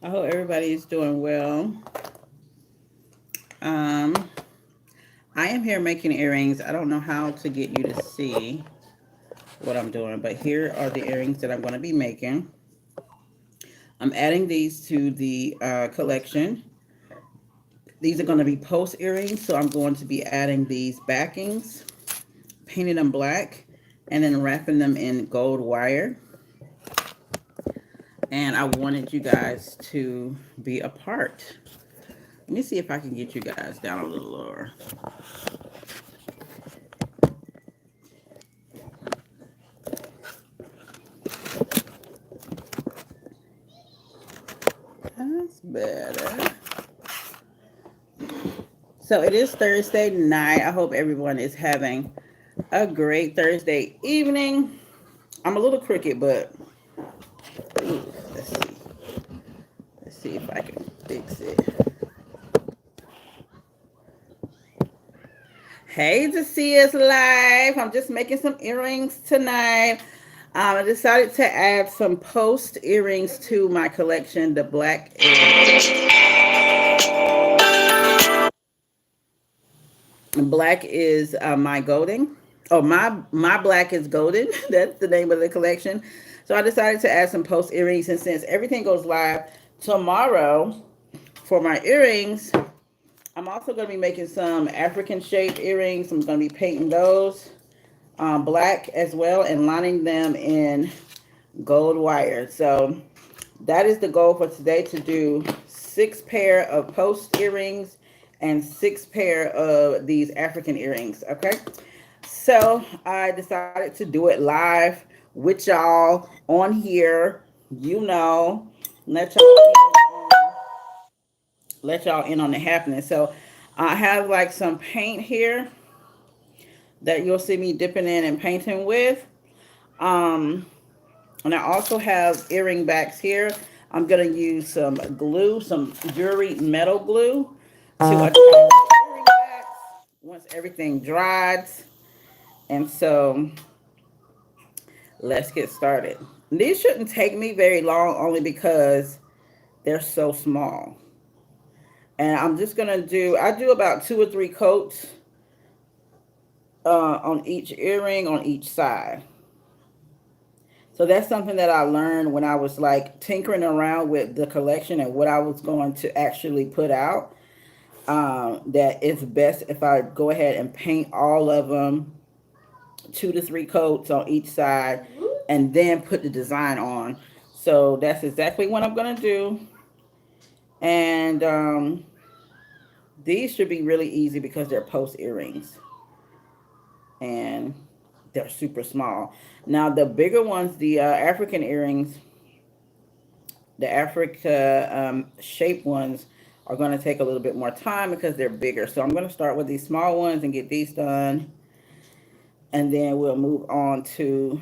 I hope everybody is doing well. Um, I am here making earrings. I don't know how to get you to see what I'm doing, but here are the earrings that I'm going to be making. I'm adding these to the collection. These are going to be post earrings, so I'm going to be adding these backings, painting them black, and then wrapping them in gold wire. And I wanted you guys to be a part. Let me see if I can get you guys down a little lower. That's better. So it is Thursday night. I hope everyone is having a great Thursday evening. I'm a little crooked, but ooh, let's see. Let's see if I can fix it. Hey, to see us live. I'm just making some earrings tonight. I decided to add some post earrings to my collection. The black is my golden. Oh, my black is golden. That's the name of the collection. So I decided to add some post earrings, and since everything goes live tomorrow for my earrings, I'm also going to be making some African shaped earrings. I'm going to be painting those black as well and lining them in gold wire. So that is the goal for today, to do 6 pair of post earrings and 6 pair of these African earrings. Okay. So I decided to do it live with y'all on here. You know, let y'all let y'all in on the happening. So I have like some paint here that you'll see me dipping in and painting with. Um, and I also have earring backs here. I'm going to use some glue, some jewelry metal glue to attach the earring backs once everything dries. And so let's get started. These shouldn't take me very long, only because they're so small. And I'm just going to I do about 2 or 3 coats on each earring on each side. So that's something that I learned when I was like tinkering around with the collection and what I was going to actually put out. That it's best if I go ahead and paint all of them, 2 to 3 coats on each side, and then put the design on. So that's exactly what I'm going to do. And these should be really easy because they're post earrings. And they're super small. Now the bigger ones, the African earrings, the Africa shaped ones are going to take a little bit more time because they're bigger. So I'm going to start with these small ones and get these done. And then we'll move on to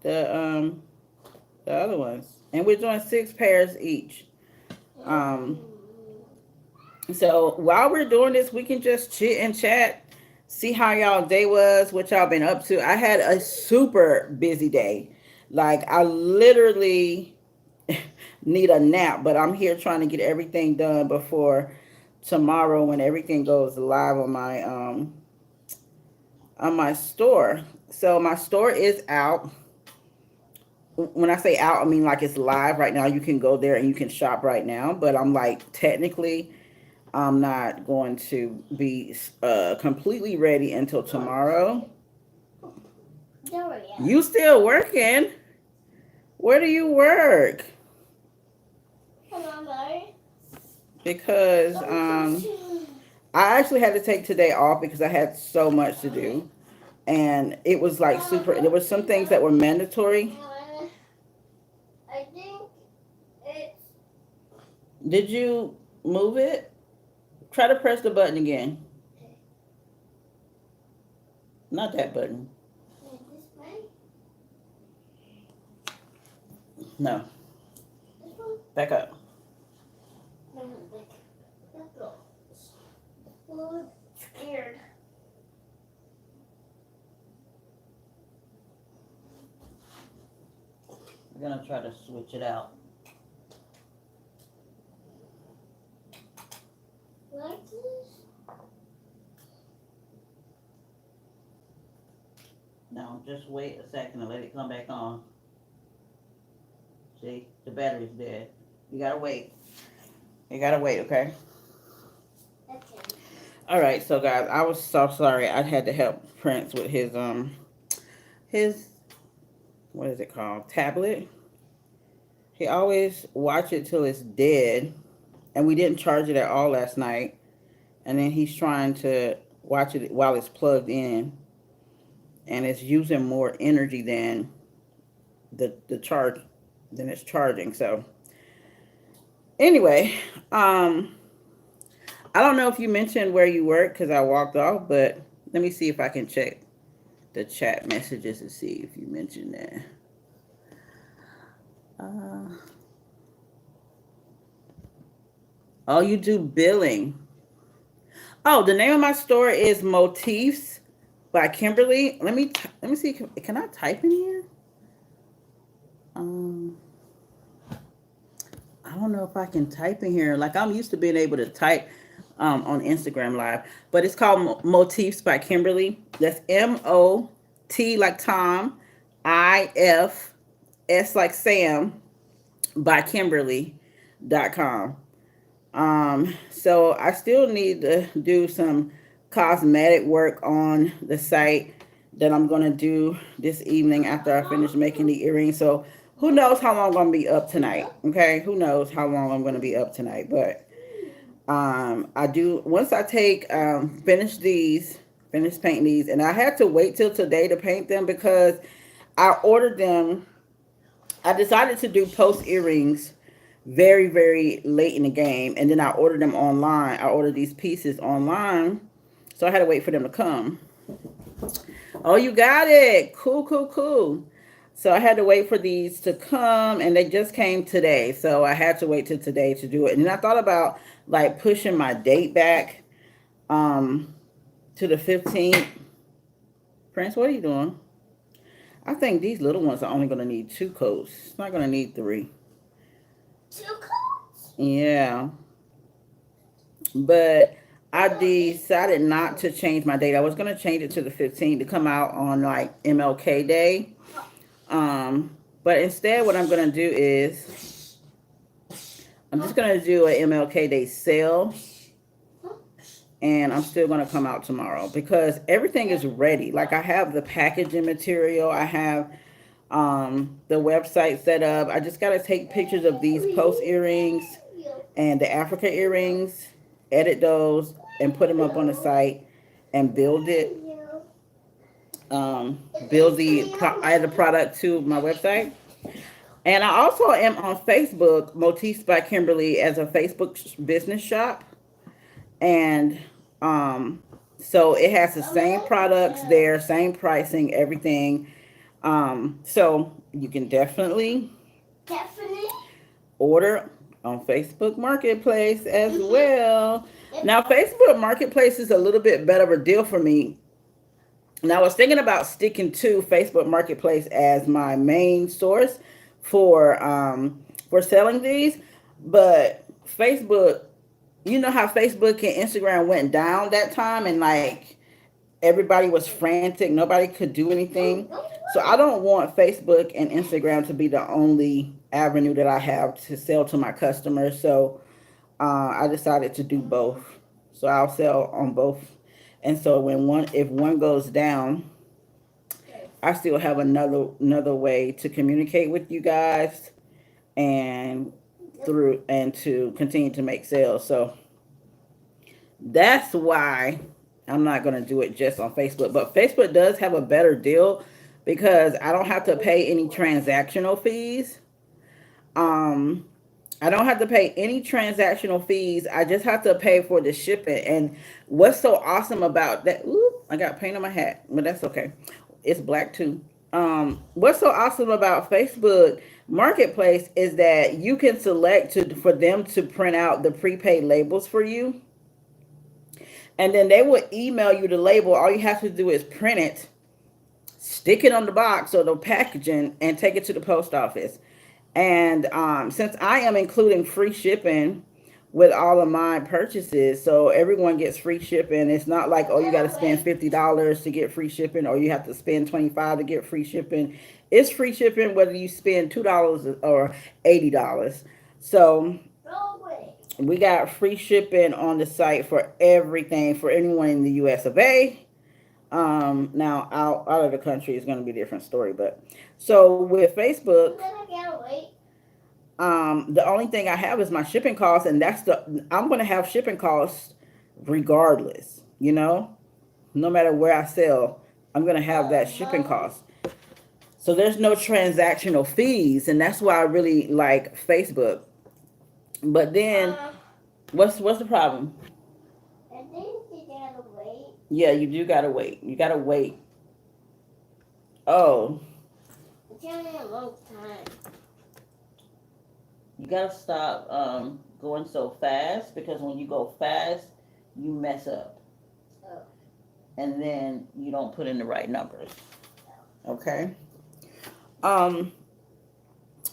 the um, the other ones. And we're doing 6 pairs each. Um, so while we're doing this, we can just chit and chat, see how y'all day was, what y'all been up to. I had a super busy day. Like I literally need a nap, but I'm here trying to get everything done before tomorrow when everything goes live on my store. So my store is out. When I say out, I mean like it's live right now. You can go there and you can shop right now, but I'm like technically I'm not going to be completely ready until tomorrow. You still working? Where do you work? Because I actually had to take today off because I had so much to do. And it was like super, there were some things that were mandatory. I think it's. Did you move it? Try to press the button again. Not that button. This way? No. This one? Back up. No, back up. I'm scared. I'm gonna try to switch it out. Just wait a second and let it come back on. See, the battery's dead. You gotta wait. You gotta wait, okay? Okay. All right, so guys, I was so sorry. I had to help Prince with his what is it called? Tablet. He always watch it till it's dead, and we didn't charge it at all last night. And then he's trying to watch it while it's plugged in, and it's using more energy than the charge than it's charging. So anyway, I don't know if you mentioned where you work because I walked off, but let me see if I can check the chat messages to see if you mentioned that. Oh, you do billing. Oh, the name of my store is Motifs by Kimberly. Let me see. Can I type in here? I don't know if I can type in here. Like, I'm used to being able to type on Instagram Live, but it's called Motifs by Kimberly. That's MOT like Tom, IFS like Sam by Kimberly.com. So I still need to do some cosmetic work on the site that I'm going to do this evening after I finish making the earrings. So who knows how long I'm going to be up tonight. Okay. Who knows how long I'm going to be up tonight, but, I do, once I take, finish painting these, and I had to wait till today to paint them because I ordered them. I decided to do post earrings very, very late in the game. And then I ordered them online. I ordered these pieces online. So I had to wait for them to come. Oh, you got it. Cool, cool, cool. So I had to wait for these to come, and they just came today. So I had to wait till today to do it. And then I thought about like pushing my date back to the 15th. Prince, what are you doing? I think these little ones are only going to need 2 coats. It's not going to need 3. 2 coats? Yeah. But I decided not to change my date. I was going to change it to the 15th to come out on like MLK Day. But instead what I'm going to do is I'm just going to do an MLK Day sale. And I'm still going to come out tomorrow because everything is ready. Like, I have the packaging material. I have the website set up. I just got to take pictures of these post earrings and the Africa earrings, edit those, and put them up on the site and build it. Add the product to my website. And I also am on Facebook, Motifs by Kimberly, as a Facebook business shop. And so it has the same products there, same pricing, everything. So you can definitely order on Facebook Marketplace as well. Now, Facebook Marketplace is a little bit better of a deal for me. Now, I was thinking about sticking to Facebook Marketplace as my main source for selling these, but Facebook, you know how Facebook and Instagram went down that time, and like everybody was frantic, nobody could do anything. So I don't want Facebook and Instagram to be the only avenue that I have to sell to my customers. So I decided to do both. So I'll sell on both. And so if one goes down, I still have another way to communicate with you guys and to continue to make sales. So that's why I'm not going to do it just on Facebook. But Facebook does have a better deal because I don't have to pay any transactional fees. I don't have to pay any transactional fees. I just have to pay for the shipping. And what's so awesome about that? Ooh, I got paint on my hat, but that's okay. It's black too. What's so awesome about Facebook Marketplace is that you can select for them to print out the prepaid labels for you. And then they will email you the label. All you have to do is print it, stick it on the box or the packaging, and take it to the post office. And since I am including free shipping with all of my purchases. So everyone gets free shipping. It's not like, oh, you got to spend $50 to get free shipping, or you have to spend 25 to get free shipping. It's free shipping whether you spend $2 or $80. So we got free shipping on the site for everything for anyone in the US of A. Now out of the country is going to be a different story, but so with Facebook, the only thing I have is my shipping costs, and I'm going to have shipping costs regardless, no matter where I sell, I'm going to have that shipping cost. So there's no transactional fees, and that's why I really like Facebook. But then, what's the problem? I think you gotta wait. Yeah, you do gotta wait. You gotta wait. Oh. It's only a long time. You gotta stop going so fast, because when you go fast, you mess up. Oh. And then you don't put in the right numbers. Okay.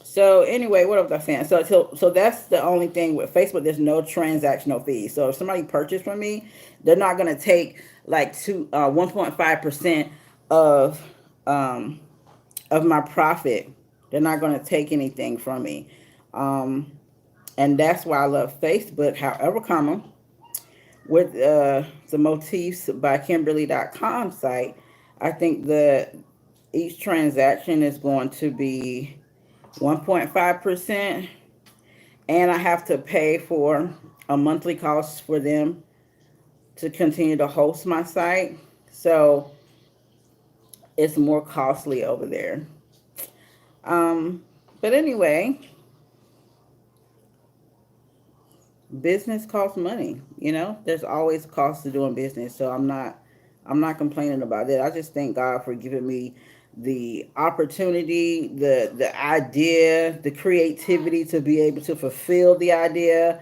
So anyway, what was I saying? So that's the only thing with Facebook. There's no transactional fees. So if somebody purchased from me, they're not gonna take like 1.5% of my profit. They're not gonna take anything from me, and that's why I love Facebook. However, with the Motifs by Kimberly.com site, I think each transaction is going to be 1.5%, and I have to pay for a monthly cost for them to continue to host my site. So it's more costly over there. But anyway, business costs money. There's always a cost to doing business. So I'm not complaining about it. I just thank God for giving me the opportunity, the idea, the creativity to be able to fulfill the idea,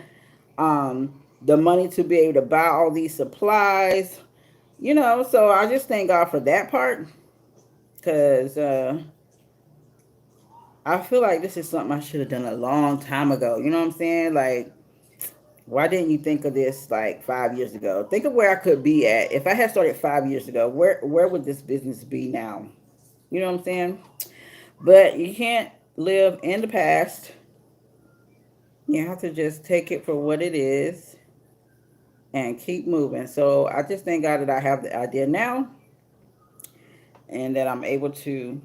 the money to be able to buy all these supplies, so I just thank God for that part, because I feel like this is something I should have done a long time ago. You know what I'm saying? Like, why didn't you think of this like 5 years ago? Think of where I could be at. If I had started 5 years ago, where would this business be now? You know what I'm saying? But you can't live in the past. You have to just take it for what it is and keep moving. So I just thank God that I have the idea now, and that I'm able to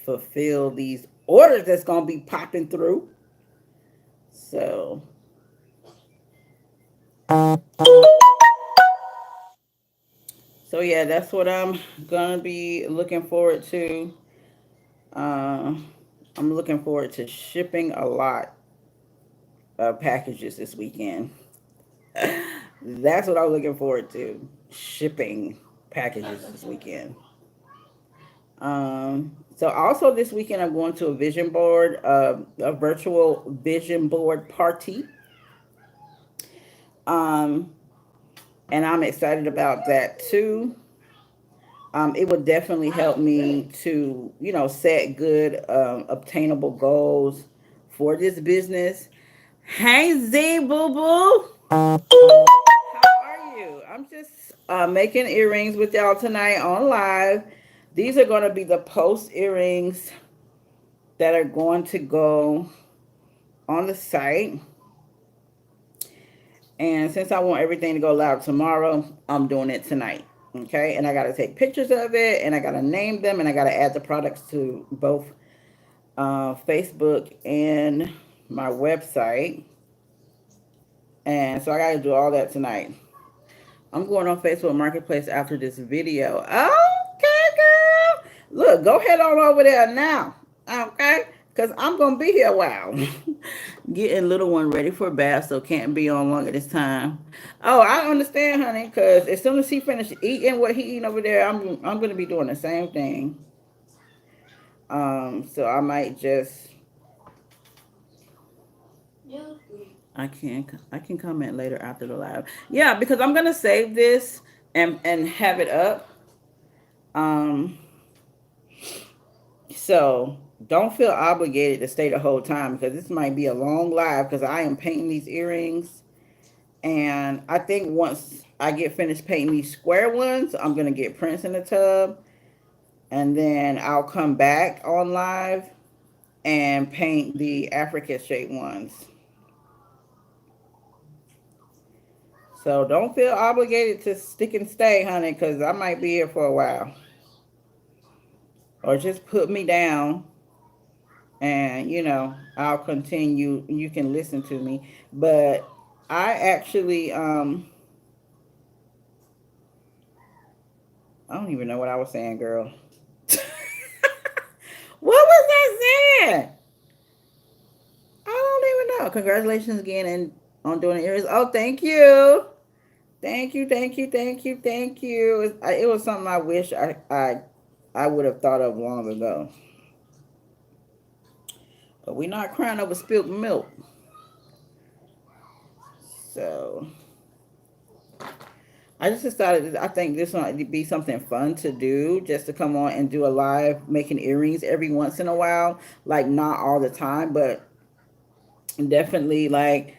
fulfill these orders that's going to be popping through. So yeah, that's what I'm going to be looking forward to. I'm looking forward to shipping a lot of packages this weekend. That's what I'm looking forward to. Shipping packages this weekend. So also this weekend I'm going to a virtual vision board party. And I'm excited about that too. It would definitely help me to, set good, obtainable goals for this business. Hey, Z Boo Boo. How are you? I'm just making earrings with y'all tonight on live. These are going to be the post earrings that are going to go on the site. And since I want everything to go live tomorrow, I'm doing it tonight. Okay, and I got to take pictures of it, and I got to name them, and I got to add the products to both Facebook and my website. And so I got to do all that tonight. I'm going on Facebook Marketplace after this video. Okay, girl. Look, go head on over there now. Okay? Because I'm going to be here a while. Getting little one ready for bath, so can't be on longer this time. Oh, I understand, honey, because as soon as he finishes eating what he eating over there, I'm going to be doing the same thing. So I might just... I can comment later after the live. Yeah, because I'm going to save this and have it up. So don't feel obligated to stay the whole time because this might be a long live because I am painting these earrings. And I think once I get finished painting these square ones, I'm going to get prints in the tub. And then I'll come back on live and paint the African shaped ones. So don't feel obligated to stick and stay, honey, because I might be here for a while. Or just put me down and, I'll continue. You can listen to me. But I actually, I don't even know what I was saying, girl. What was that saying? I don't even know. Congratulations again and on doing the earrings. Oh, thank you. Thank you, thank you, thank you, thank you. It was something I wish I would have thought of long ago. But we're not crying over spilled milk. So I just decided I think this might be something fun to do, just to come on and do a live making earrings every once in a while. Like not all the time, but definitely like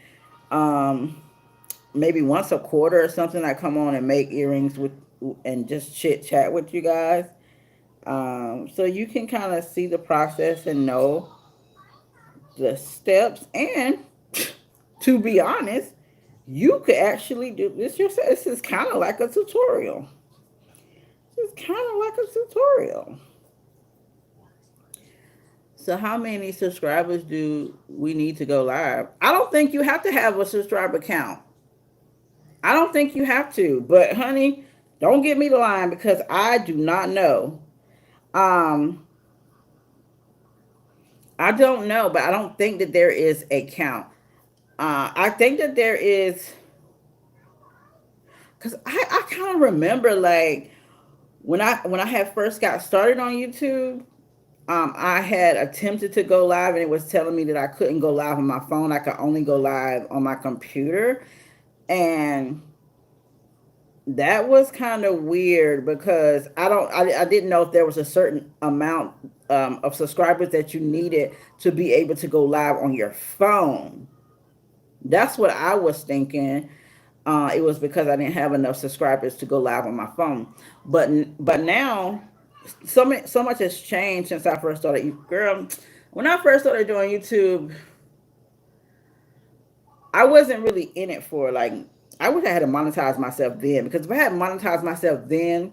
maybe once a quarter or something. I come on and make earrings with and just chit chat with you guys. So you can kind of see the process and know the steps. And to be honest, you could actually do this yourself. This is kind of like a tutorial. This is kind of like a tutorial. So how many subscribers do we need to go live? I don't think you have to have a subscriber count. I don't think you have to. But honey, don't get me the line because I do not know. I don't know, but I don't think that there is a count. I think that there is, because I kind of remember like when I had first got started on YouTube, I had attempted to go live and it was telling me that I couldn't go live on my phone. I could only go live on my computer. And that was kind of weird because I didn't know if there was a certain amount of subscribers that you needed to be able to go live on your phone. That's what I was thinking. It was because I didn't have enough subscribers to go live on my phone. But now, so much has changed since I first started. Girl, when I first started doing YouTube, I wasn't really in it for like. I wish I had to monetize myself then, because if I had monetized myself then,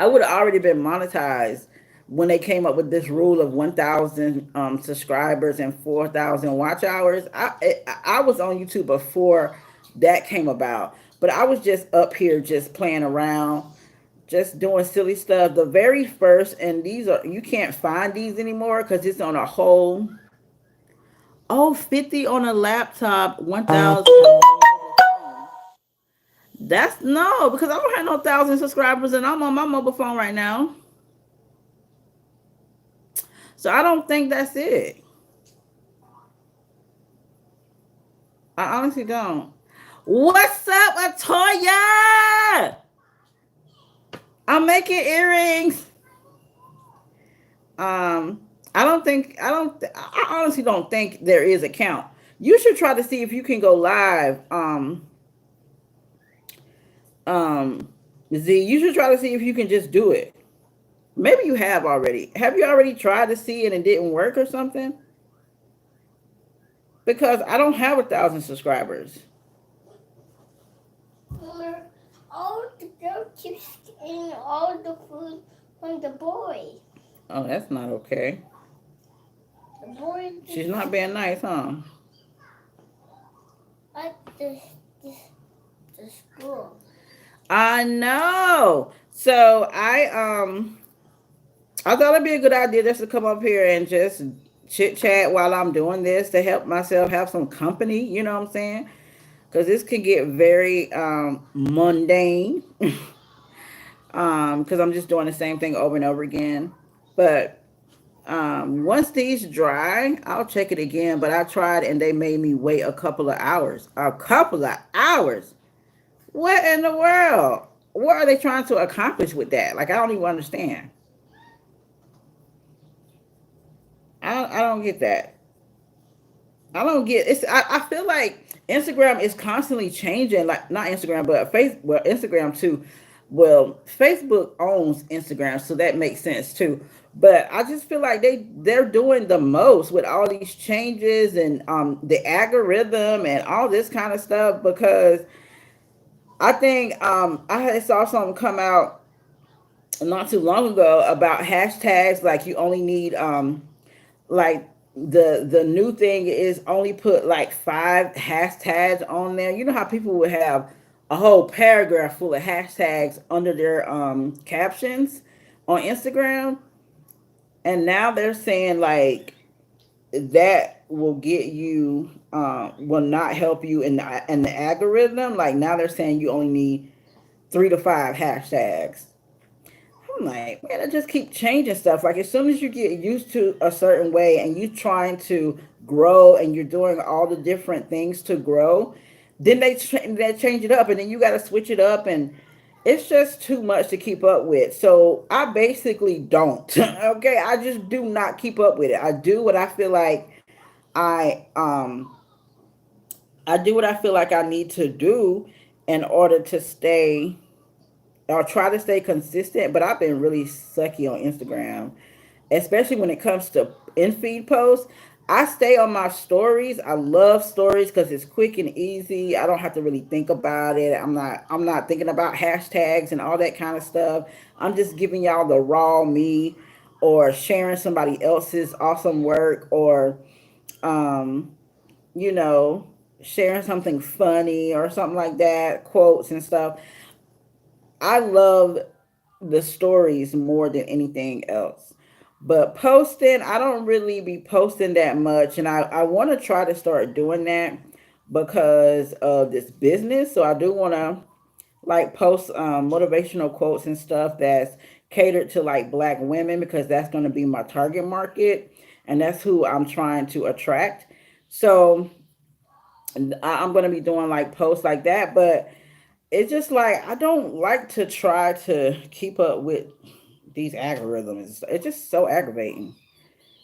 I would have already been monetized when they came up with this rule of 1,000 subscribers and 4,000 watch hours. I was on YouTube before that came about, but I was just up here just playing around, just doing silly stuff. The very first, and these are, you can't find these anymore because it's on a whole, 50 on a laptop, 1,000. That's no, because I don't have no 1,000 subscribers and I'm on my mobile phone right now. So I don't think that's it. I honestly don't. What's up, Latoya? I'm making earrings. I honestly don't think there is a count. You should try to see if you can go live. Z, you should try to see if you can just do it. Maybe you have already. Have you already tried to see it and it didn't work or something? Because I don't have 1,000 subscribers. All the girl keeps eating all the food from the boy. Oh, that's not okay. The boy. She's not being nice, huh? At the school. I know. So I thought it'd be a good idea just to come up here and just chit chat while I'm doing this to help myself have some company. You know what I'm saying? Because this can get very mundane. Because I'm just doing the same thing over and over again. But once these dry, I'll check it again. But I tried and they made me wait a couple of hours. A couple of hours. What in the world? What are they trying to accomplish with that? Like, I don't even understand. I don't get that. I don't get it's. I feel like Instagram is constantly changing. Like not Instagram, but well, Instagram too. Well, Facebook owns Instagram, so that makes sense too. But I just feel like they're doing the most with all these changes and the algorithm and all this kind of stuff. Because I think I saw something come out not too long ago about hashtags. Like you only need like the new thing is only put like 5 hashtags on there. You know how people would have a whole paragraph full of hashtags under their captions on Instagram, and now they're saying like that will get you will not help you in the algorithm. Like now they're saying you only need 3 to 5 hashtags. I'm like, man, I just keep changing stuff. Like as soon as you get used to a certain way and you trying to grow and you're doing all the different things to grow, then they change it up and then you got to switch it up and it's just too much to keep up with. So I basically don't. Okay, I just do not keep up with it. I do what I feel like I um I do what I feel like I need to do in order to stay or try to stay consistent, but I've been really sucky on Instagram, especially when it comes to in feed posts. I stay on my stories. I love stories because it's quick and easy. I don't have to really think about it. I'm not thinking about hashtags and all that kind of stuff. I'm just giving y'all the raw me or sharing somebody else's awesome work or um, you know, sharing something funny or something like that, quotes and stuff. I love the stories more than anything else. But posting, I don't really be posting that much. And I want to try to start doing that because of this business. So I do want to like post motivational quotes and stuff that's catered to like black women because that's going to be my target market. And that's who I'm trying to attract. So I'm going to be doing like posts like that. But it's just like I don't like to try to keep up with these algorithms. It's just so aggravating.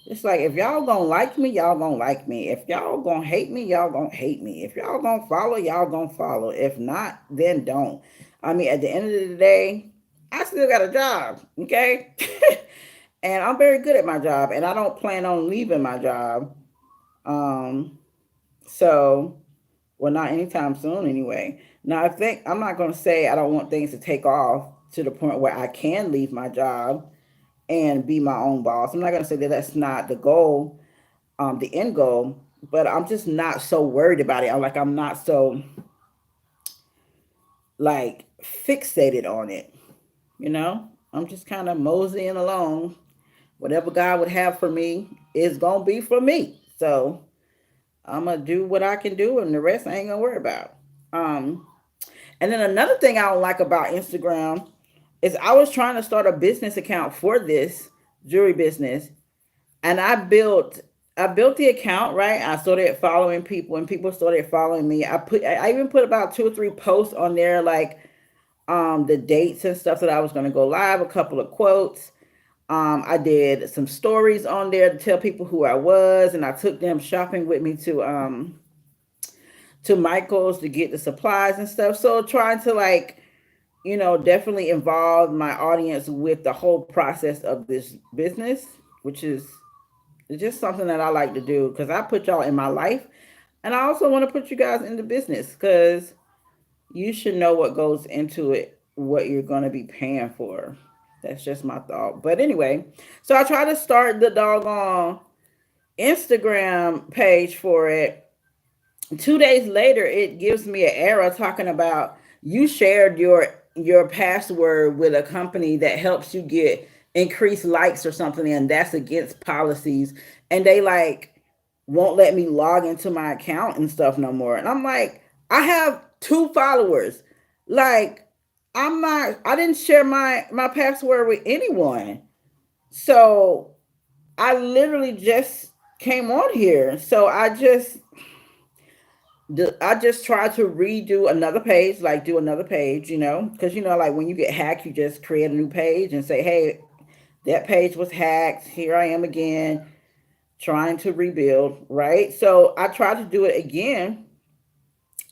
It's like if y'all gonna like me, y'all gonna like me. If y'all gonna hate me, y'all gonna hate me. If y'all gonna follow, y'all gonna follow. If not, then don't. I mean, at the end of the day, I still got a job, okay? And I'm very good at my job, and I don't plan on leaving my job. Um, so well, not anytime soon, anyway. Now, I think I'm not going to say I don't want things to take off to the point where I can leave my job and be my own boss. I'm not going to say that that's not the goal, the end goal, but I'm just not so worried about it. I'm not so like fixated on it, you know? I'm just kind of moseying along. Whatever God would have for me is going to be for me. So I'm going to do what I can do and the rest I ain't going to worry about. Um, And then another thing I don't like about Instagram is I was trying to start a business account for this jewelry business, and I built the account right. I started following people, and people started following me. I even put about 2 or 3 posts on there, like the dates and stuff that I was going to go live, a couple of quotes. I did some stories on there to tell people who I was, and I took them shopping with me to Michael's to get the supplies and stuff. So trying to like definitely involve my audience with the whole process of this business, which is just something that I like to do because I put y'all in my life. And I also want to put you guys into business because you should know what goes into it, what you're going to be paying for. That's just my thought. But anyway, so I try to start the doggone Instagram page for it. 2 days later it gives me an error talking about you shared your password with a company that helps you get increased likes or something and that's against policies and they like won't let me log into my account and stuff no more and I'm like I have 2 followers like I didn't share my password with anyone so I literally just came on here so I just try to redo another page, like do another page, because like when you get hacked, you just create a new page and say, hey, that page was hacked. Here I am again. trying to rebuild, right? So I tried to do it again,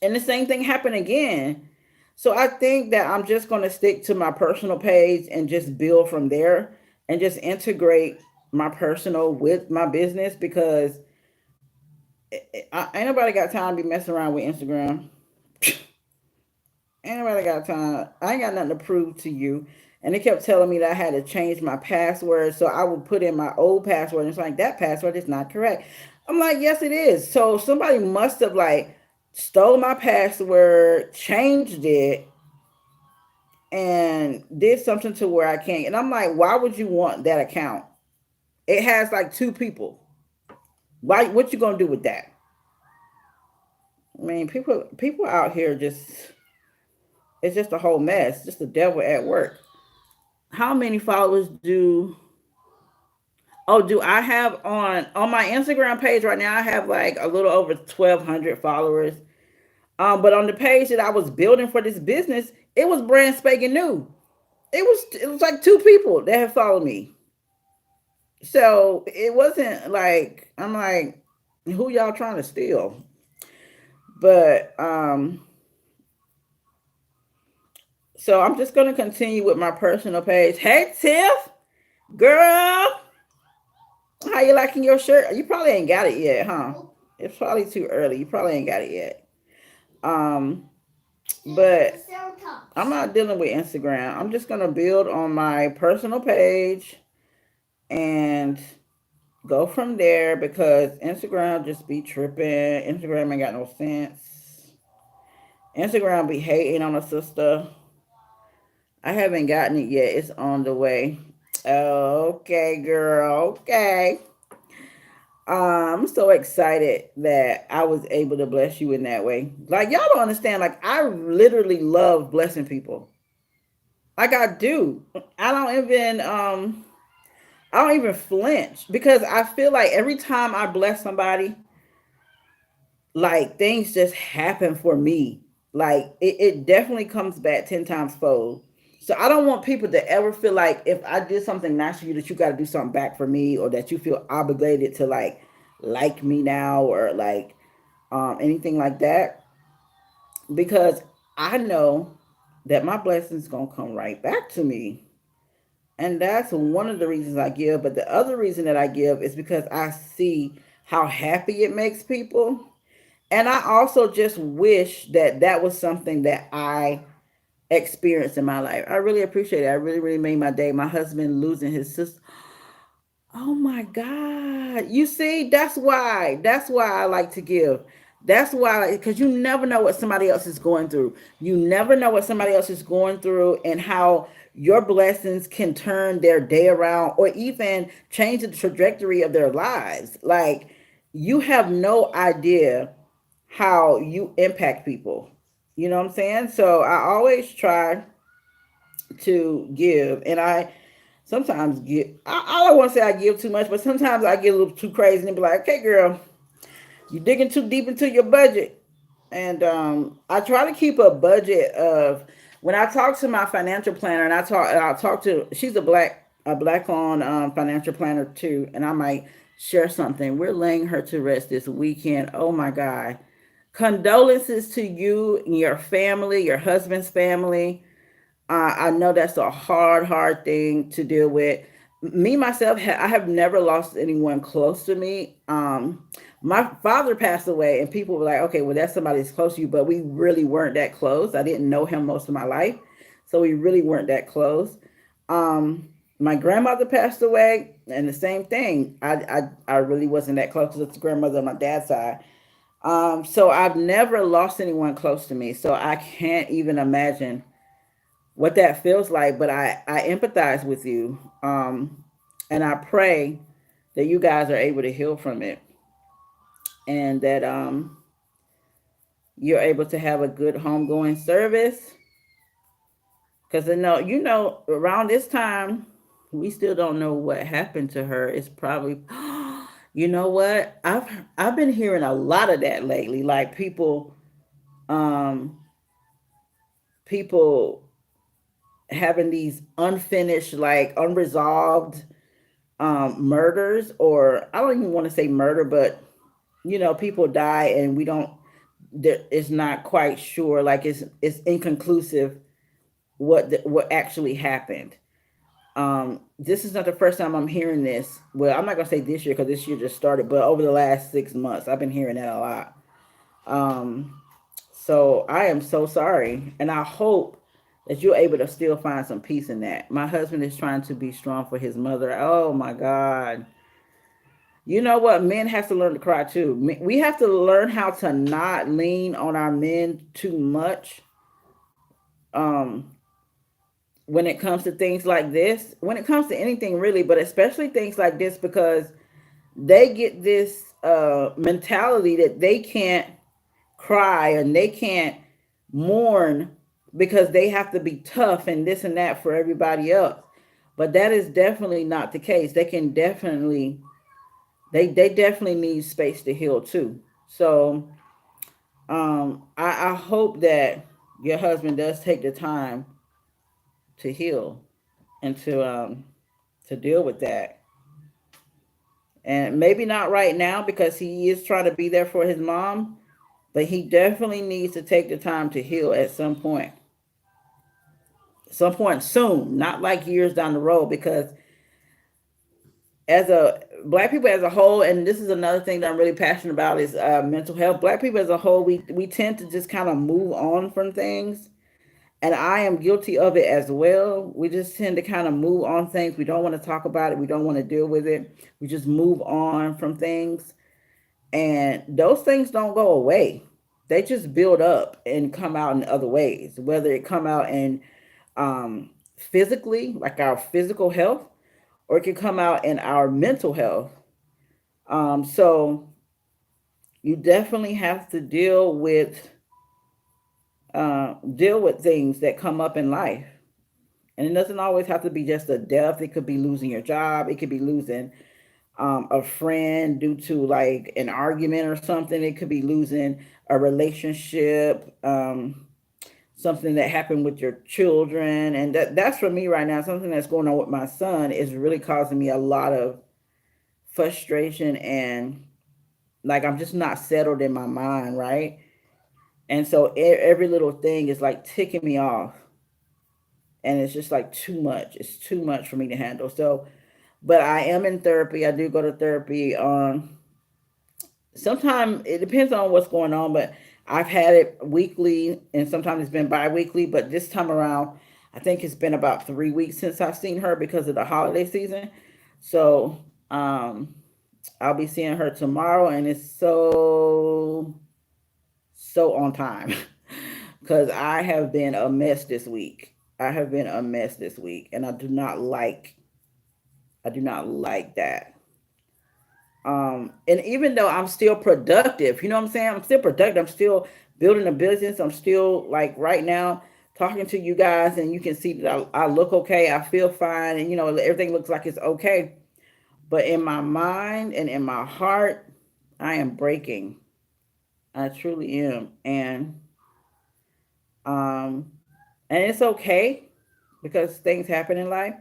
and the same thing happened again. So I think that I'm just going to stick to my personal page and just build from there and just integrate my personal with my business because ain't nobody got time to be messing around with Instagram. Ain't nobody got time. I ain't got nothing to prove to you. And they kept telling me that I had to change my password. So I would put in my old password. And it's like, that password is not correct. I'm like, yes, it is. So somebody must have like stole my password, changed it, and did something to where I can't. And I'm like, why would you want that account? It has like two people. Why? What you gonna do with that? I mean, people out here just it's just a whole mess. Just the devil at work. How many followers do I have on my Instagram page right now? I have like a little over 1,200 followers. But on the page that I was building for this business, it was brand spanking new. It was like two people that had followed me. So it wasn't like I'm like, who y'all trying to steal? But so I'm just gonna continue with my personal page. Hey Tiff, girl, how you liking your shirt? You probably ain't got it yet, huh? It's probably too early. You probably ain't got it yet. Um, but I'm not dealing with Instagram. I'm just gonna build on my personal page and go from there because Instagram just be tripping. Instagram ain't got no sense. Instagram be hating on a sister. I haven't gotten it yet. It's on the way. Okay, girl. Okay. I'm so excited that I was able to bless you in that way. Like y'all don't understand. Like I literally love blessing people. Like I do. I don't even I don't even flinch because I feel like every time I bless somebody, like things just happen for me. Like it definitely comes back 10 times fold. So I don't want people to ever feel like if I did something nice for you that you got to do something back for me or that you feel obligated to like me now or like anything like that because I know that my blessings going to come right back to me. And that's one of the reasons I give, but the other reason that I give is because I see how happy it makes people. And I also just wish that that was something that I experienced in my life. I really appreciate it. I really, really made my day. My husband losing his sister. Oh my God. You see, that's why. That's why I like to give. That's why, because you never know what somebody else is going through. You never know what somebody else is going through and how your blessings can turn their day around or even change the trajectory of their lives. Like, you have no idea how you impact people. You know what I'm saying? So I always try to give, and I sometimes give. I don't want to say I give too much, but sometimes I get a little too crazy and be like, "Okay, girl, you digging too deep into your budget." And I try to keep a budget of when I talk to my financial planner, and I talk to she's a black on financial planner too, and I might share something. We're laying her to rest this weekend. Oh my God. Condolences to you and your family, your husband's family. I know that's a hard thing to deal with. Me myself, I have never lost anyone close to me. My father passed away, and people were like, "Okay, well, that's somebody that's close to you," but we really weren't that close. I didn't know him most of my life, so we really weren't that close. My grandmother passed away, and the same thing. I really wasn't that close to the grandmother on my dad's side. So I've never lost anyone close to me, so I can't even imagine what that feels like, but I empathize with you. And I pray that you guys are able to heal from it and that you're able to have a good homegoing service. Because around this time, we still don't know what happened to her. It's probably, you know what? I've been hearing a lot of that lately. Like um, people having these unfinished, like unresolved murders, or I don't even want to say murder, but people die and we don't. It's not quite sure. Like it's inconclusive what actually happened. This is not the first time I'm hearing this. Well, I'm not gonna say this year because this year just started, but over the last 6 months, I've been hearing that a lot. Um, so I am so sorry, and I hope that you're able to still find some peace in that. My husband is trying to be strong for his mother. Oh my God. You know what? Men have to learn to cry too. We have to learn how to not lean on our men too much. Um, when it comes to things like this, when it comes to anything really, but especially things like this, because they get this mentality that they can't cry and they can't mourn because they have to be tough and this and that for everybody else. But that is definitely not the case. They definitely need space to heal too. So I hope that your husband does take the time to heal and to deal with that. And maybe not right now because he is trying to be there for his mom, but he definitely needs to take the time to heal at some point. Some point soon, not like years down the road, because as a black people as a whole, and this is another thing that I'm really passionate about is mental health. Black people as a whole, we tend to just kind of move on from things, and I am guilty of it as well. We just tend to kind of move on things. We don't want to talk about it. We don't want to deal with it. We just move on from things, and those things don't go away. They just build up and come out in other ways, whether it come out in physically, like our physical health, or it can come out in our mental health. So you definitely have to deal with things that come up in life, and it doesn't always have to be just a death. It could be losing your job. It could be losing a friend due to like an argument or something. It could be losing a relationship. Something that happened with your children, and that's for me right now. Something that's going on with my son is really causing me a lot of frustration, and like I'm just not settled in my mind, right? And so every little thing is like ticking me off, and it's just like too much. It's too much for me to handle. So, but I am in therapy. I do go to therapy. Sometimes it depends on what's going on, but I've had it weekly, and sometimes it's been bi-weekly. But this time around, I think it's been about 3 weeks since I've seen her because of the holiday season. So I'll be seeing her tomorrow, and it's so on time because I have been a mess this week. I have been a mess this week, and I do not like that. And even though I'm still productive, you know what I'm saying? I'm still productive. I'm still building a business. I'm still like right now talking to you guys, and you can see that I look okay. I feel fine, and everything looks like it's okay. But in my mind and in my heart, I am breaking. I truly am, um, and it's okay because things happen in life.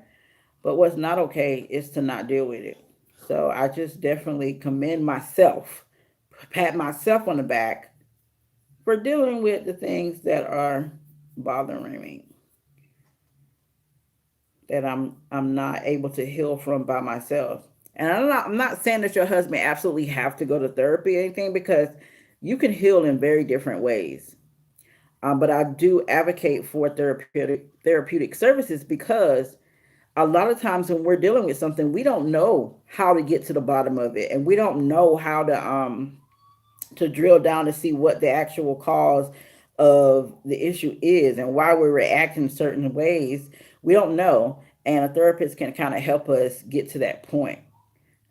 But what's not okay is to not deal with it. So I just definitely commend myself, pat myself on the back for dealing with the things that are bothering me, that I'm not able to heal from by myself. And I'm not saying that your husband absolutely have to go to therapy or anything, because you can heal in very different ways. But I do advocate for therapeutic services, because a lot of times when we're dealing with something, we don't know how to get to the bottom of it, and we don't know how to drill down to see what the actual cause of the issue is and why we're reacting certain ways. We don't know, and a therapist can kind of help us get to that point.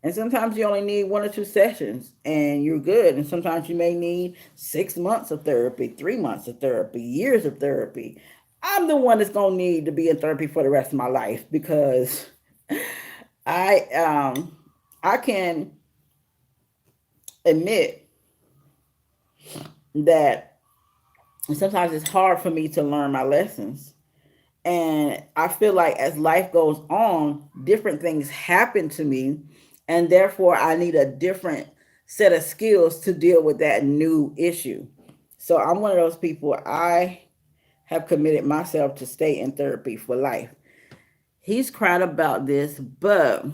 And sometimes you only need 1 or 2 sessions and you're good. And sometimes you may need 6 months of therapy, 3 months of therapy, years of therapy. I'm the one that's gonna need to be in therapy for the rest of my life, because I I can admit that sometimes it's hard for me to learn my lessons. And I feel like as life goes on, different things happen to me. And therefore, I need a different set of skills to deal with that new issue. So I'm one of those people, I have committed myself to stay in therapy for life. He's cried about this, but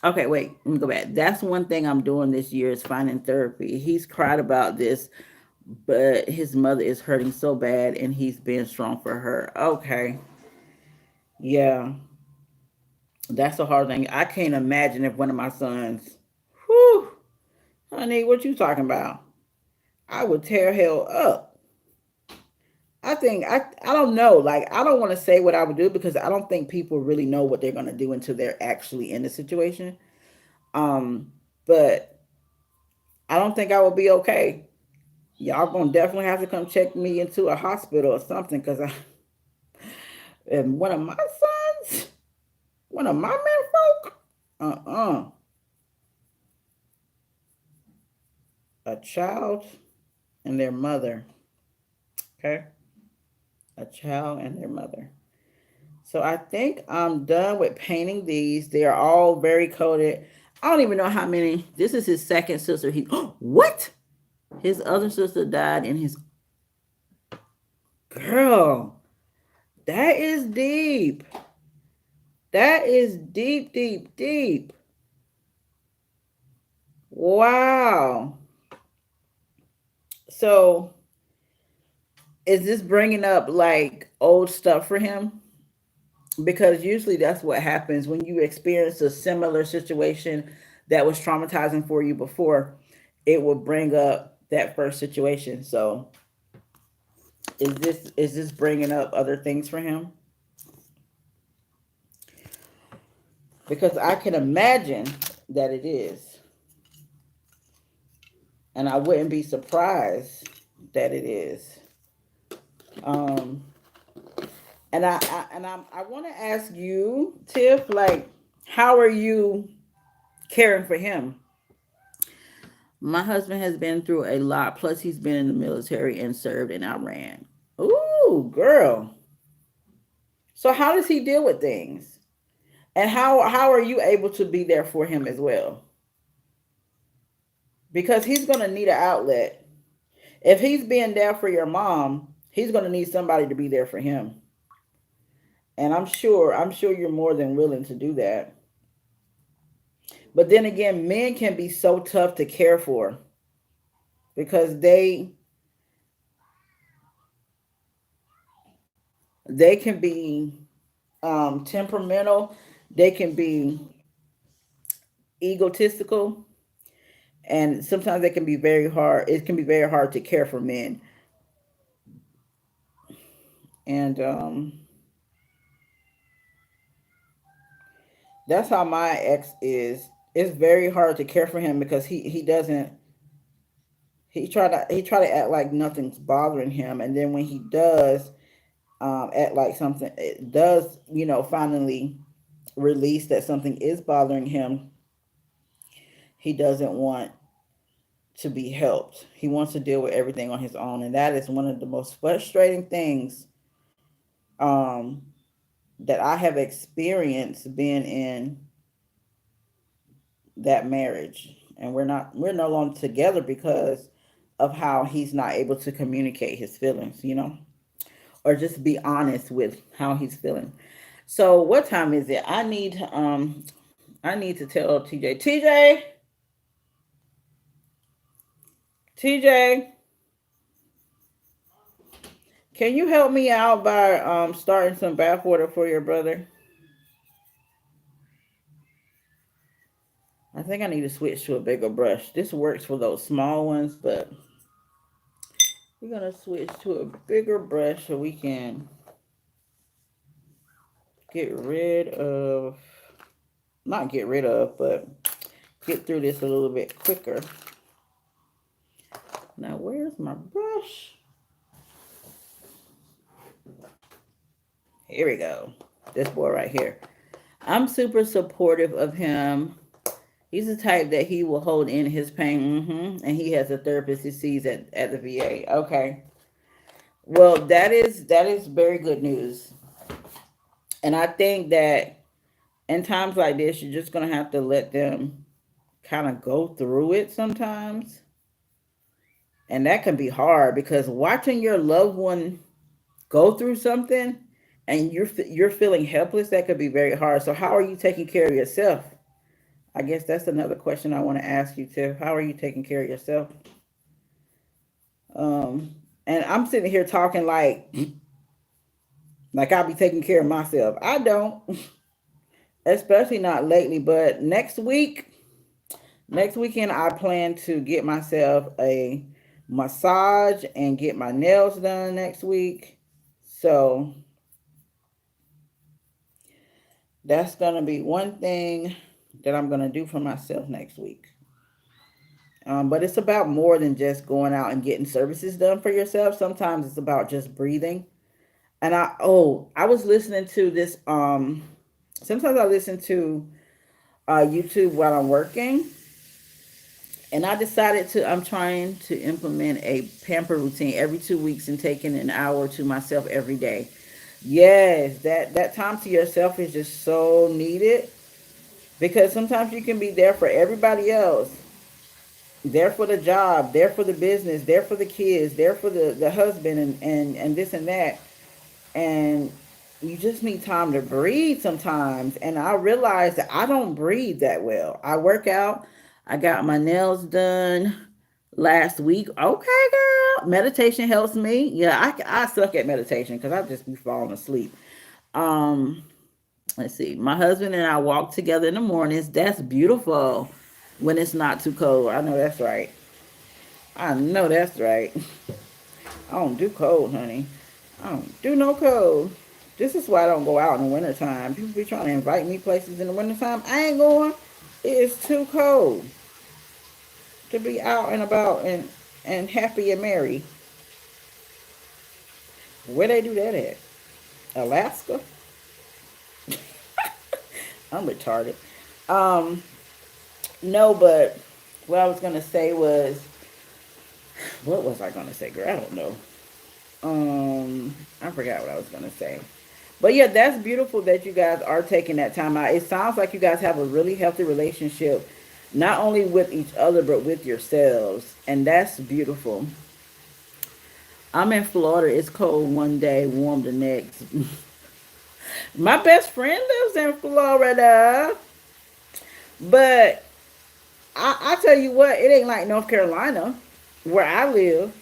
okay, wait, let me go back. That's one thing I'm doing this year is finding therapy. He's cried about this, but his mother is hurting so bad and he's being strong for her. Okay. Yeah, that's a hard thing. I can't imagine if one of my sons, whew, honey, what you talking about? I would tear hell up. I don't know. Like I don't want to say what I would do because I don't think people really know what they're gonna do until they're actually in the situation. Um, but I don't think I will be okay. Y'all gonna definitely have to come check me into a hospital or something because I and one of my sons, one of my men folk, a child and their mother. Okay, a child and their mother. So I think I'm done with painting these. They are all very coated. I don't even know how many. This is his second sister. He what? His other sister died in his girl. That is deep. That is deep, deep, deep. Wow. So is this bringing up like old stuff for him? Because usually that's what happens when you experience a similar situation that was traumatizing for you before, it will bring up that first situation. So is this bringing up other things for him? Because I can imagine that it is, and I wouldn't be surprised that it is. um I want to ask you, Tiff, like, how are you caring for him? My husband has been through a lot. Plus, he's been in the military and served in Iran. Ooh, girl. So how does he deal with things? And how are you able to be there for him as well? Because he's gonna need an outlet. If he's being there for your mom, he's gonna need somebody to be there for him. And I'm sure you're more than willing to do that. But then again, men can be so tough to care for because they can be temperamental, they can be egotistical, and sometimes they can be very hard. It can be very hard to care for men, and that's how my ex is. It's very hard to care for him because he doesn't. He try to act like nothing's bothering him, and then when he does act like something, it does, finally release that something is bothering him. He doesn't want to be helped. He wants to deal with everything on his own, and that is one of the most frustrating things um, that I have experienced being in that marriage. And we're no longer together because of how he's not able to communicate his feelings, or just be honest with how he's feeling. So what time is it? I need to tell TJ, can you help me out by starting some bath water for your brother? I think I need to switch to a bigger brush. This works for those small ones, but we're gonna switch to a bigger brush so we can get rid of, not get rid of, but get through this a little bit quicker. Now, where's my brush? Here we go. This boy right here. I'm super supportive of him. He's the type that he will hold in his pain. And he has a therapist he sees at the VA. Okay. Well, that is very good news. And I think that in times like this, you're just going to have to let them kind of go through it sometimes. And that can be hard because watching your loved one go through something and you're feeling helpless, that could be very hard. So how are you taking care of yourself? I guess that's another question I want to ask you too. How are you taking care of yourself? Um, and I'm sitting here talking like I'll be taking care of myself. I don't, especially not lately. But next weekend, I plan to get myself a massage and get my nails done next week. So that's gonna be one thing that I'm gonna do for myself next week. But it's about more than just going out and getting services done for yourself. Sometimes it's about just breathing. And I was listening to this. Sometimes I listen to YouTube while I'm working, and I decided to. I'm trying to implement a pamper routine every 2 weeks and taking an hour to myself every day. Yes, that time to yourself is just so needed because sometimes you can be there for everybody else, there for the job, there for the business, there for the kids, there for the husband and this and that. And you just need time to breathe sometimes. And I realized that I don't breathe that well. I work out. I got my nails done last week. Okay, girl. Meditation helps me. Yeah, I suck at meditation because I just be falling asleep. Um, let's see. My husband and I walk together in the mornings. That's beautiful when it's not too cold. I know that's right. I know that's right. I don't do cold, honey. I don't do no cold. This is why I don't go out in the wintertime. People be trying to invite me places in the wintertime. I ain't going. It is too cold to be out and about and happy and merry. Where they do that at? Alaska? I'm retarded. Um, no, but what I was gonna say was, what was I gonna say, girl? I don't know. I forgot what I was gonna say. But yeah, that's beautiful that you guys are taking that time out. It sounds like you guys have a really healthy relationship, not only with each other but with yourselves, and that's beautiful. I'm in Florida. It's cold one day, warm the next. My best friend lives in Florida, but I tell you what, it ain't like North Carolina, where I live.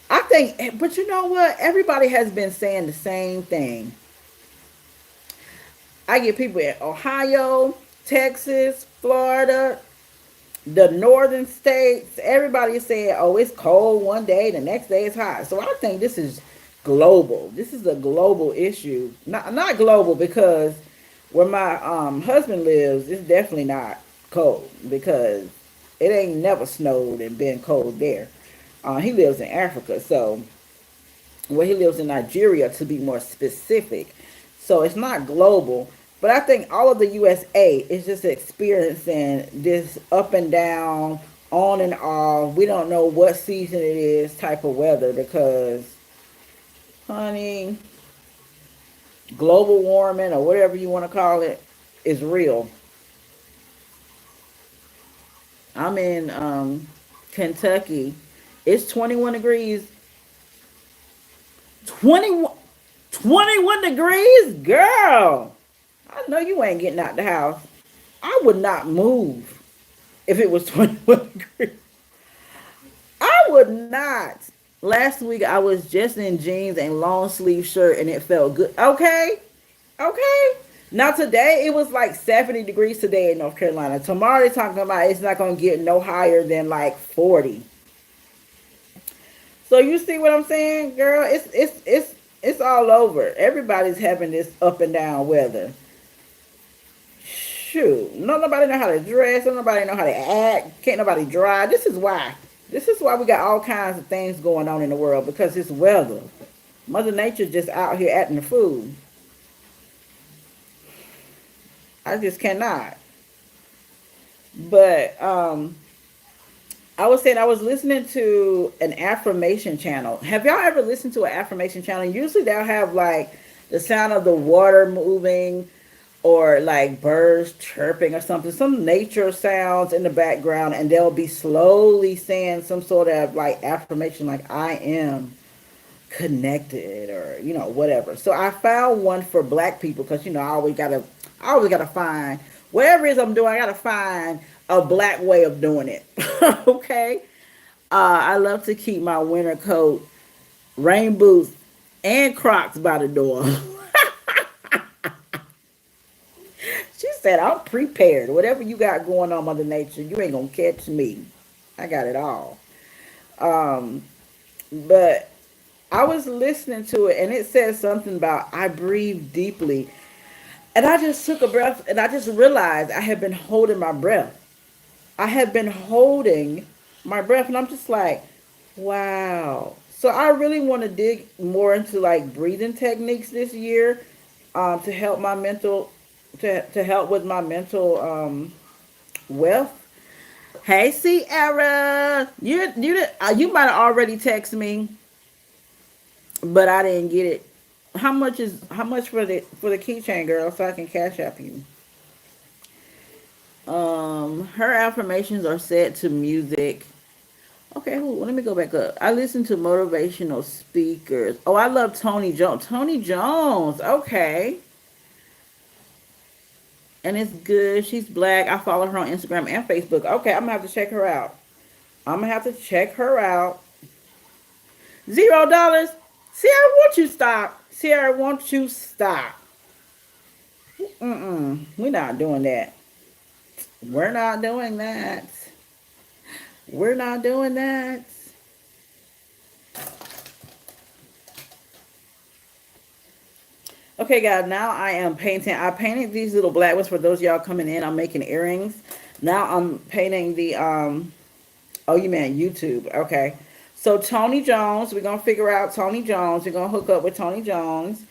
I think, but you know what? Everybody has been saying the same thing. I get people in Ohio, Texas, Florida, the northern states. Everybody is saying, "Oh, it's cold one day, the next day it's hot." So I think this is global. This is a global issue. Not global because where my husband lives, it's definitely not cold because it ain't never snowed and been cold there. He lives in Africa, so well, he lives in Nigeria to be more specific. So it's not global, but I think all of the USA is just experiencing this up and down, on and off. We don't know what season it is type of weather because, honey, global warming or whatever you want to call it is real. I'm in Kentucky. It's 21 degrees. 21, 21 degrees? Girl, I know you ain't getting out the house. I would not move if it was 21 degrees. I would not. Last week I was just in jeans and long sleeve shirt and it felt good. Okay? Okay? Now today it was like 70 degrees today in North Carolina. Tomorrow they're talking about it's not gonna get no higher than like 40. So you see what I'm saying, girl? It's all over. Everybody's having this up and down weather. Shoot, no nobody know how to dress. No nobody know how to act. Can't nobody drive. This is why. This is why we got all kinds of things going on in the world because it's weather. Mother Nature just out here acting the fool. I just cannot. But I was saying I was listening to an affirmation channel. Have y'all ever listened to an affirmation channel? Usually they'll have like the sound of the water moving, or like birds chirping or something, some nature sounds in the background, and they'll be slowly saying some sort of like affirmation, like I am connected, or whatever. So I found one for black people because I always gotta find whatever it is I'm doing. I gotta find a black way of doing it. Okay. I love to keep my winter coat, rain boots, and Crocs by the door. She said, I'm prepared. Whatever you got going on, Mother Nature, you ain't gonna catch me. I got it all. Um, but I was listening to it, and it said something about I breathe deeply. And I just took a breath, and I just realized I had been holding my breath. I had been holding my breath, and I'm just like, wow. So I really want to dig more into like breathing techniques this year, to help my mental, to help with my mental wealth. Hey, Sierra, you might have already texted me, but I didn't get it. How much for the keychain, girl, so I can cash app you? Her affirmations are set to music. Okay, let me go back up. I listen to motivational speakers. Oh, I love Tony Jones. Tony Jones. Okay. And it's good. She's black. I follow her on Instagram and Facebook. Okay, I'm gonna have to check her out. I'm gonna have to check her out. $0. Sierra, won't you stop? Sierra, won't you stop? We're not doing that. We're not doing that. We're not doing that. Okay, guys, now I am painting. I painted these little black ones for those of y'all coming in. I'm making earrings. Now I'm painting the, oh, you meant YouTube. Okay. So Tony Jones, we're going to figure out Tony Jones. We're going to hook up with Tony Jones.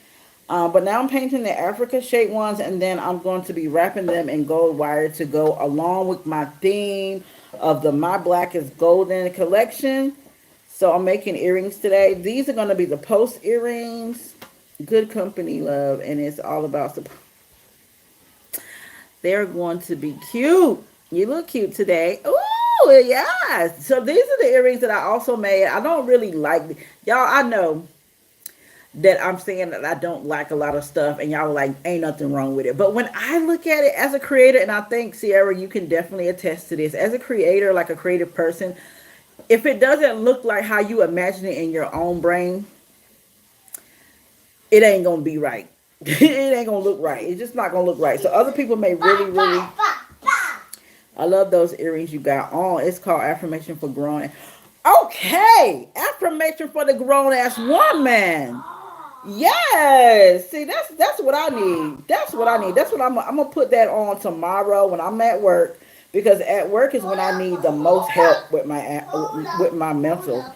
But now I'm painting the Africa shaped ones, and then I'm going to be wrapping them in gold wire to go along with my theme of the My Black is Golden collection. So I'm making earrings today. These are going to be the post earrings. Good company, love, and it's all about they're going to be cute. You look cute today. Ooh, yes. So these are the earrings that I also made. I don't really like y'all. I know that I'm saying that I don't like a lot of stuff, and y'all are like, ain't nothing wrong with it. But when I look at it as a creator, and I think, Sierra, you can definitely attest to this, as a creator, like a creative person, if it doesn't look like how you imagine it in your own brain, it ain't gonna be right. It ain't gonna look right. It's just not gonna look right. So other people may really. I love those earrings you got on. It's called Affirmation for Grown. Okay, affirmation for the grown ass woman. Yes. See, that's what I need. That's what I need. That's what I'm gonna put that on tomorrow when I'm at work, because at work is when I need the most help with my mental.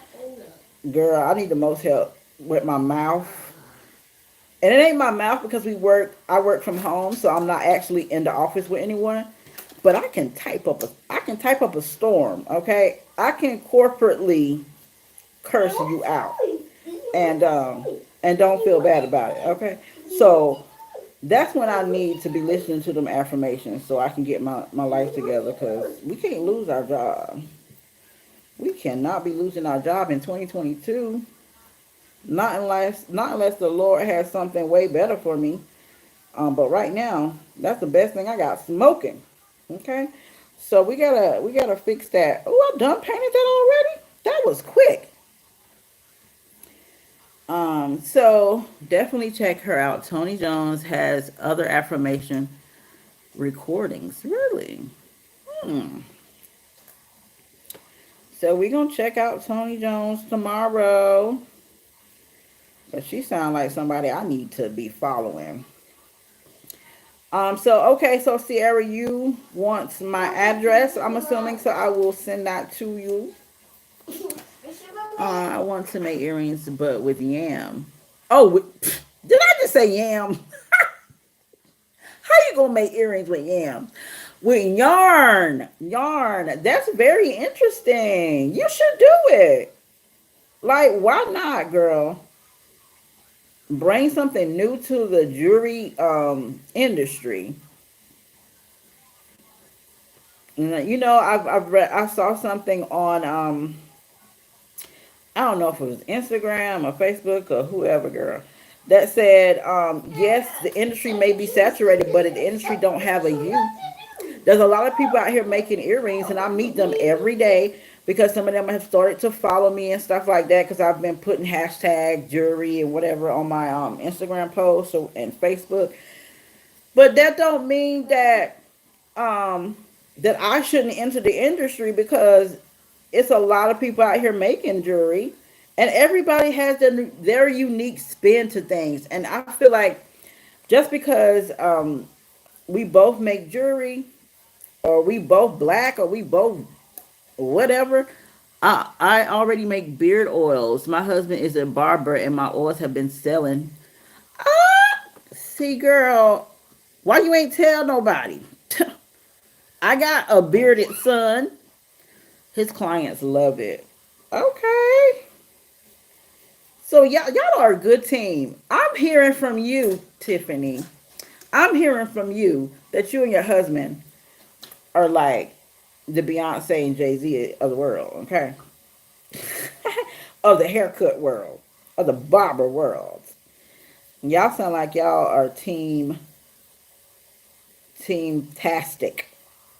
Girl, I need the most help with my mouth. And it ain't my mouth because I work from home, so I'm not actually in the office with anyone. But I can type up a storm, okay? I can corporately curse you out. And don't feel bad about it, okay? So that's when I need to be listening to them affirmations so I can get my life together, because we can't lose our job. We cannot be losing our job in 2022. Not unless the Lord has something way better for me. But right now, that's the best thing I got, smoking. Okay? So we gotta fix that. Oh, I done painted that already? That was quick. So definitely check her out. Tony Jones has other affirmation recordings. Really? So we're gonna check out Tony Jones tomorrow. But she sounds like somebody I need to be following. So Sierra, you want my address, I'm assuming, so I will send that to you. I want to make earrings, but with yam. Oh, did I just say yam? How you gonna make earrings with yam? With yarn. That's very interesting. You should do it. Like, why not, girl? bring something new to the jewelry industry. You know, I've read, I saw something on I don't know if it was Instagram or Facebook or whoever, girl, that said, yes, the industry may be saturated, but the industry don't have a youth. There's a lot of people out here making earrings, and I meet them every day because some of them have started to follow me and stuff like that because I've been putting hashtag jewelry and whatever on my Instagram posts and Facebook. But that don't mean um, that I shouldn't enter the industry because it's a lot of people out here making jewelry, and everybody has their unique spin to things. And I feel like just because we both make jewelry, or we both black, or we both whatever. I already make beard oils. My husband is a barber, and my oils have been selling. See, girl, why you ain't tell nobody? I got a bearded son. His clients love it. Okay. So y'all are a good team. I'm hearing from you, Tiffany. I'm hearing from you that you and your husband are like the Beyonce and Jay-Z of the world, okay? Of the haircut world, of the barber world. Y'all sound like y'all are team-tastic.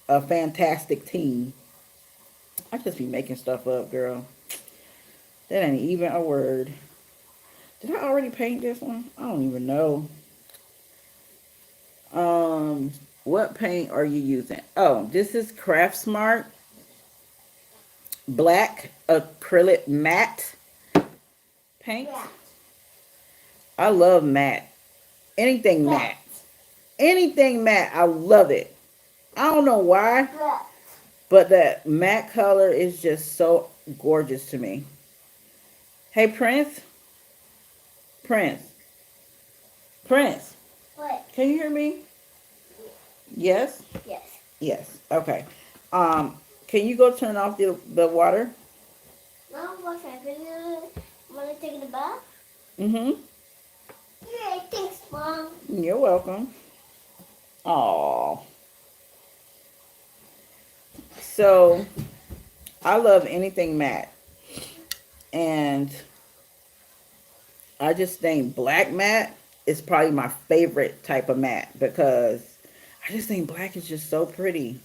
A fantastic team. I just be making stuff up, girl. That ain't even a word. Did I already paint this one? I don't even know. What paint are you using? Oh, this is Craft Smart Black Acrylic Matte paint. I love matte. Anything matte. Anything matte. I love it. I don't know why, but that matte color is just so gorgeous to me. Hey, Prince. Prince. Prince. What? Can you hear me? Yes? Yes. Yes. Okay. Can you go turn off the water? No, what's happening? Want to take the bath? Mm-hmm. Yeah, thanks, Mom. You're welcome. Oh. So I love anything matte. And I just think black matte is probably my favorite type of matte because I just think black is just so pretty.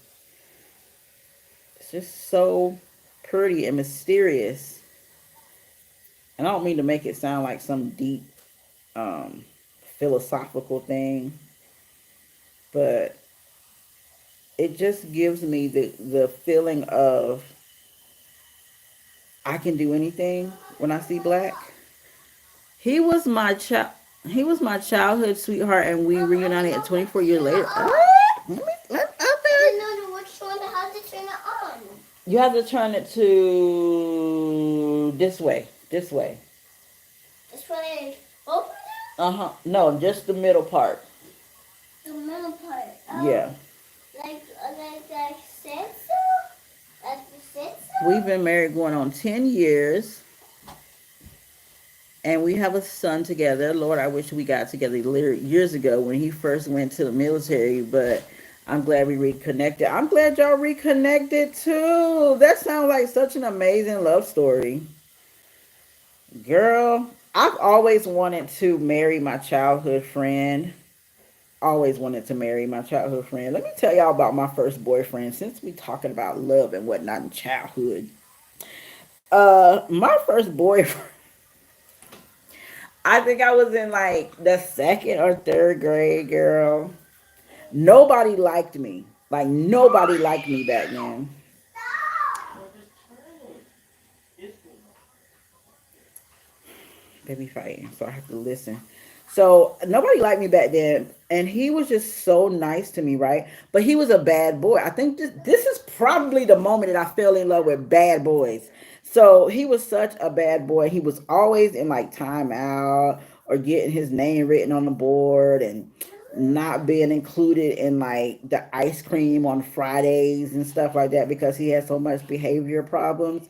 It's just so pretty and mysterious. And I don't mean to make it sound like some deep um, philosophical thing, but it just gives me the feeling of I can do anything when I see black. He was my child. He was my childhood sweetheart, and we reunited at 24 years later. Ah, I don't know which one, how to turn it on. you have to turn it to this way. This way. This way, open it? No, just the middle part. The middle part. Oh, Yeah. Like I said so? Like you said so? We've been married going on 10 years. And we have a son together. Lord, I wish we got together years ago when he first went to the military, but I'm glad we reconnected. I'm glad y'all reconnected too. That sounds like such an amazing love story. Girl, I've always wanted to marry my childhood friend. Always wanted to marry my childhood friend. Let me tell y'all about my first boyfriend since we talking about love and whatnot in childhood. My first boyfriend, I think I was in like the second or third grade, girl. Nobody liked me. Like nobody liked me back then. Baby fighting, so I have to listen. So nobody liked me back then, and he was just so nice to me, right? But he was a bad boy. I think this is probably the moment that I fell in love with bad boys. So he was such a bad boy. He was always in like timeout or getting his name written on the board and not being included in like the ice cream on Fridays and stuff like that because he had so much behavior problems.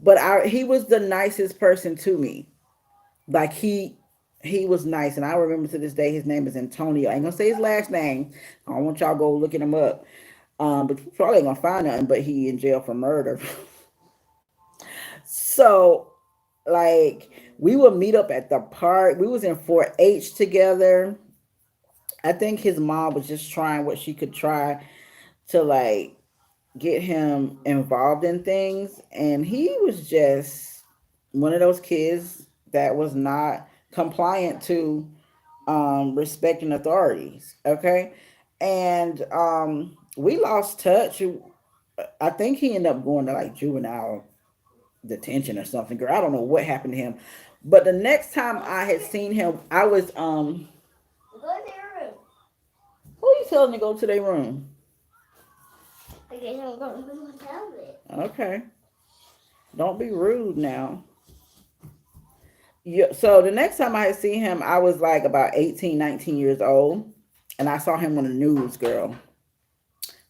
But he was the nicest person to me. Like He was nice, and I remember to this day his name is Antonio. I ain't gonna say his last name. I don't want y'all go looking him up. But you probably ain't gonna find nothing. But he in jail for murder. So, like, we would meet up at the park. We was in 4-H together. I think his mom was just trying what she could try to like get him involved in things, and he was just one of those kids that was not compliant to respecting authorities. Okay, and we lost touch. I think he ended up going to like juvenile detention or something. Girl, I don't know what happened to him. But the next time I had seen him, I was Go to your room. who you telling to go to their room? Okay, I'm going to my tablet. Okay. Don't be rude now. Yeah, so the next time I had seen him, I was like about 18, 19 years old. And I saw him on the news, girl.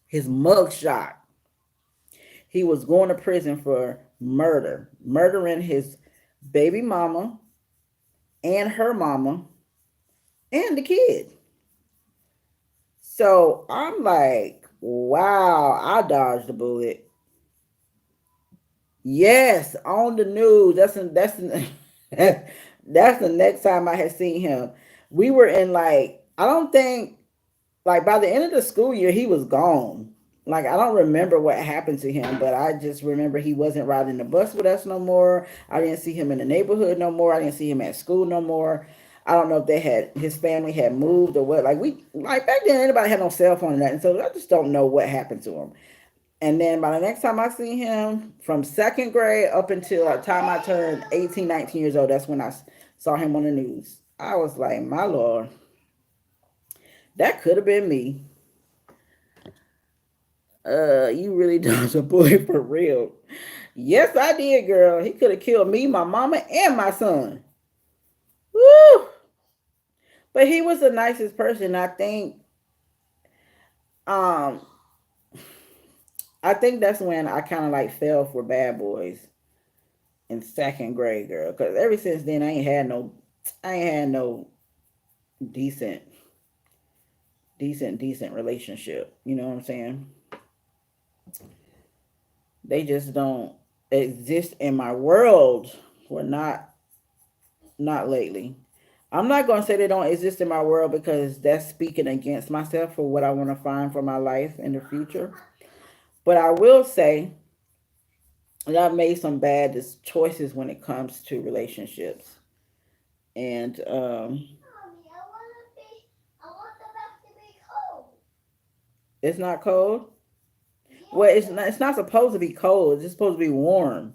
His mugshot. He was going to prison for murder. Murdering his baby mama and her mama and the kid. So I'm like, wow, I dodged a bullet. Yes, on the news. That's the next time I had seen him. We were in like I don't think like by the end of the school year he was gone. Like I don't remember what happened to him, but I just remember he wasn't riding the bus with us no more. I didn't see him in the neighborhood no more. I didn't see him at school no more. I don't know if they had his family had moved or what. Like we like back then anybody had no cell phone and nothing, so I just don't know what happened to him. And then by the next time I seen him, from second grade up until the time I turned 18, 19 years old, that's when I saw him on the news. I was like, my Lord, that could have been me. You really dodged a bullet for real. Yes, I did, girl. He could have killed me, my mama, and my son. Woo! But he was the nicest person. Um I think that's when I kind of like fell for bad boys in second grade, girl. Cause ever since then, I ain't had no decent, decent relationship. You know what I'm saying? They just don't exist in my world. Or not lately. I'm not gonna say they don't exist in my world because that's speaking against myself for what I want to find for my life in the future. But I will say that I've made some bad choices when it comes to relationships. And Mommy, I want the bath to be cold. it's not cold. Well, Yeah. it's not supposed to be cold. It's just supposed to be warm.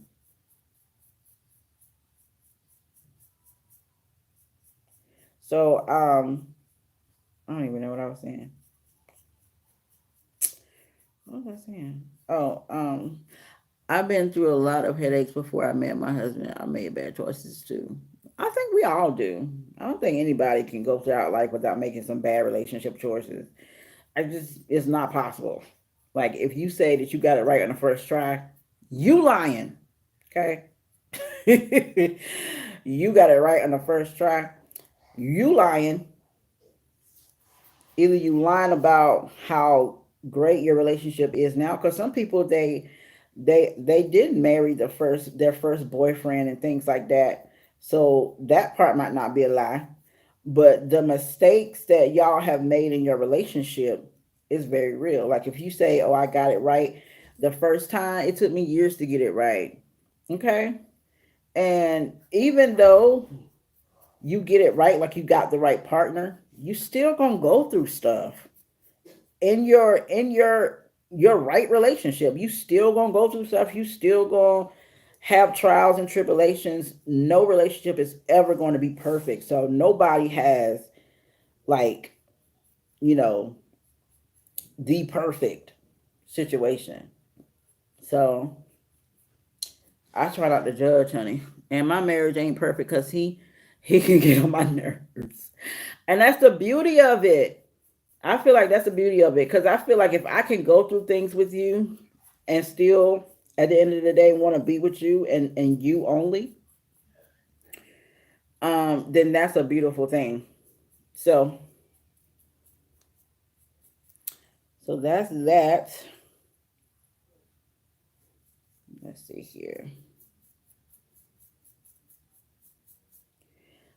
So I don't even know what I was saying. What was I saying? Oh, I've been through a lot of headaches before I met my husband. I made bad choices too. I think we all do. I don't think anybody can go throughout life without making some bad relationship choices. It's not possible. Like if you say that you got it right on the first try, you lying. Okay? You got it right on the first try. You lying. Either you lying about how great your relationship is now, because some people they did marry their first boyfriend and things like that. So that part might not be a lie. But the mistakes that y'all have made in your relationship is very real. Like if you say, "Oh, I got it right the first time," it took me years to get it right. Okay? And even though you get it right, like you got the right partner, you still gonna go through stuff in your right relationship. You still gonna go through stuff. You still gonna have trials and tribulations. No relationship is ever going to be perfect. So nobody has like you know the perfect situation. So I try not to judge, honey. And my marriage ain't perfect because he can get on my nerves. And that's the beauty of it. I feel like that's the beauty of it. Because I feel like if I can go through things with you and still at the end of the day want to be with you and you only, then that's a beautiful thing. So that's that. Let's see here.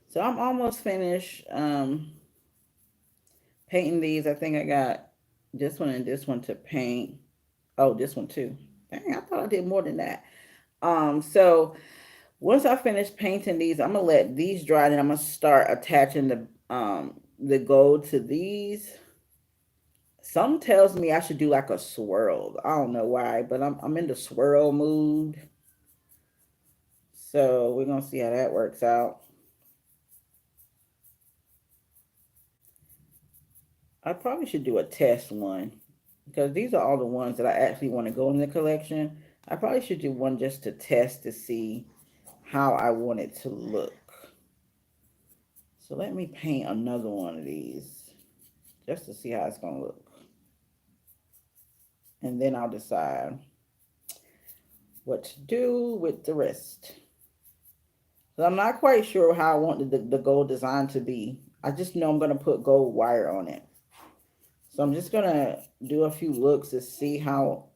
So I'm almost finished painting these. I think I got this one and this one to paint. Oh, this one too. Dang, I thought I did more than that. So once I finish painting these, I'm gonna let these dry, and I'm gonna start attaching the gold to these. Some tells me I should do like a swirl. I don't know why, but I'm in the swirl mood. So we're gonna see how that works out. I probably should do a test one because these are all the ones that I actually want to go in the collection. I probably should do one just to test to see how I want it to look. So let me paint another one of these just to see how it's gonna look. And then I'll decide what to do with the rest. So I'm not quite sure how I want the gold design to be. I just know I'm gonna put gold wire on it. So I'm just gonna do a few looks to see how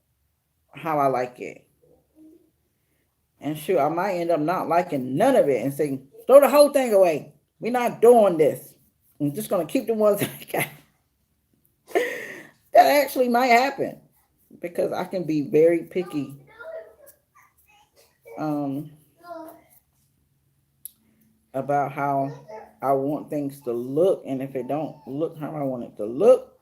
I like it. And sure, I might end up not liking none of it and saying, throw the whole thing away. We're not doing this. I'm just gonna keep the ones I got. That actually might happen because I can be very picky. About how I want things to look, and if it don't look how I want it to look,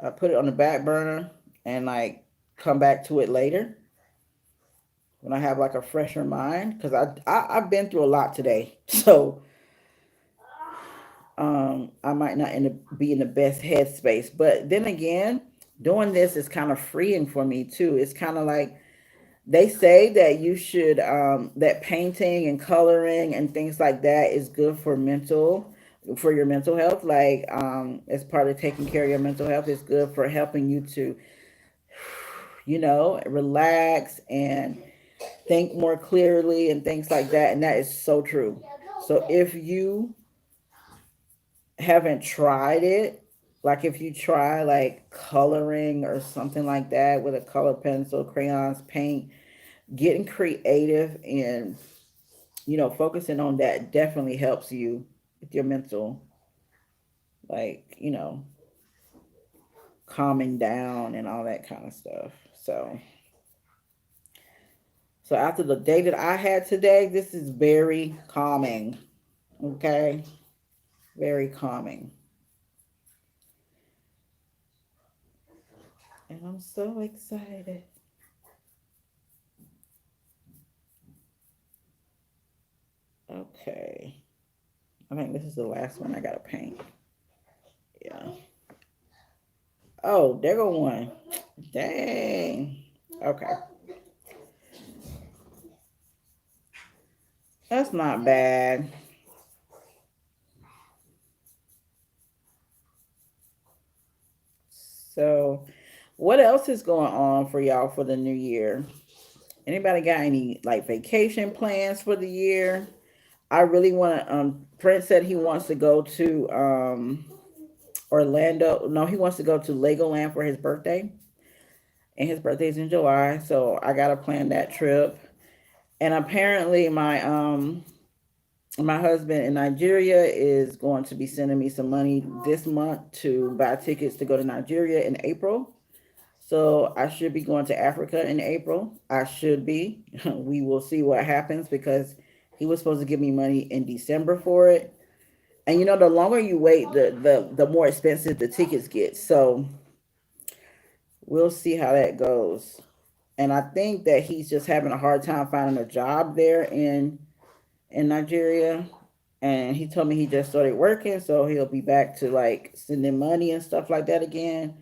I put it on the back burner and like come back to it later when I have like a fresher mind, because I've been through a lot today, so I might not be in the best headspace. But then again, doing this is kind of freeing for me too. It's kind of like they say that you should that painting and coloring and things like that is good for your mental health. Like as part of taking care of your mental health, it's good for helping you to relax and think more clearly and things like that. And that is so true. So if you haven't tried it, like if you try like coloring or something like that with a color pencil, crayons, paint, getting creative and focusing on that definitely helps you with your mental, like calming down and all that kind of stuff. So after the day that I had today, this is very calming. Okay, very calming. And I'm so excited. Okay. I think this is the last one I gotta paint. Yeah. Oh, there go one. Dang. Okay. That's not bad. So, what else is going on for y'all for the new year? Anybody got any like vacation plans for the year? I really want to. Prince said he wants to go to Orlando. No, he wants to go to Legoland for his birthday, and his birthday's in July. So I gotta plan that trip. And apparently, my husband in Nigeria is going to be sending me some money this month to buy tickets to go to Nigeria in April. So I should be going to Africa in April. I should be. We will see what happens because he was supposed to give me money in December for it. And the longer you wait, the more expensive the tickets get. So we'll see how that goes. And I think that he's just having a hard time finding a job there in Nigeria. And he told me he just started working, so he'll be back to like sending money and stuff like that again.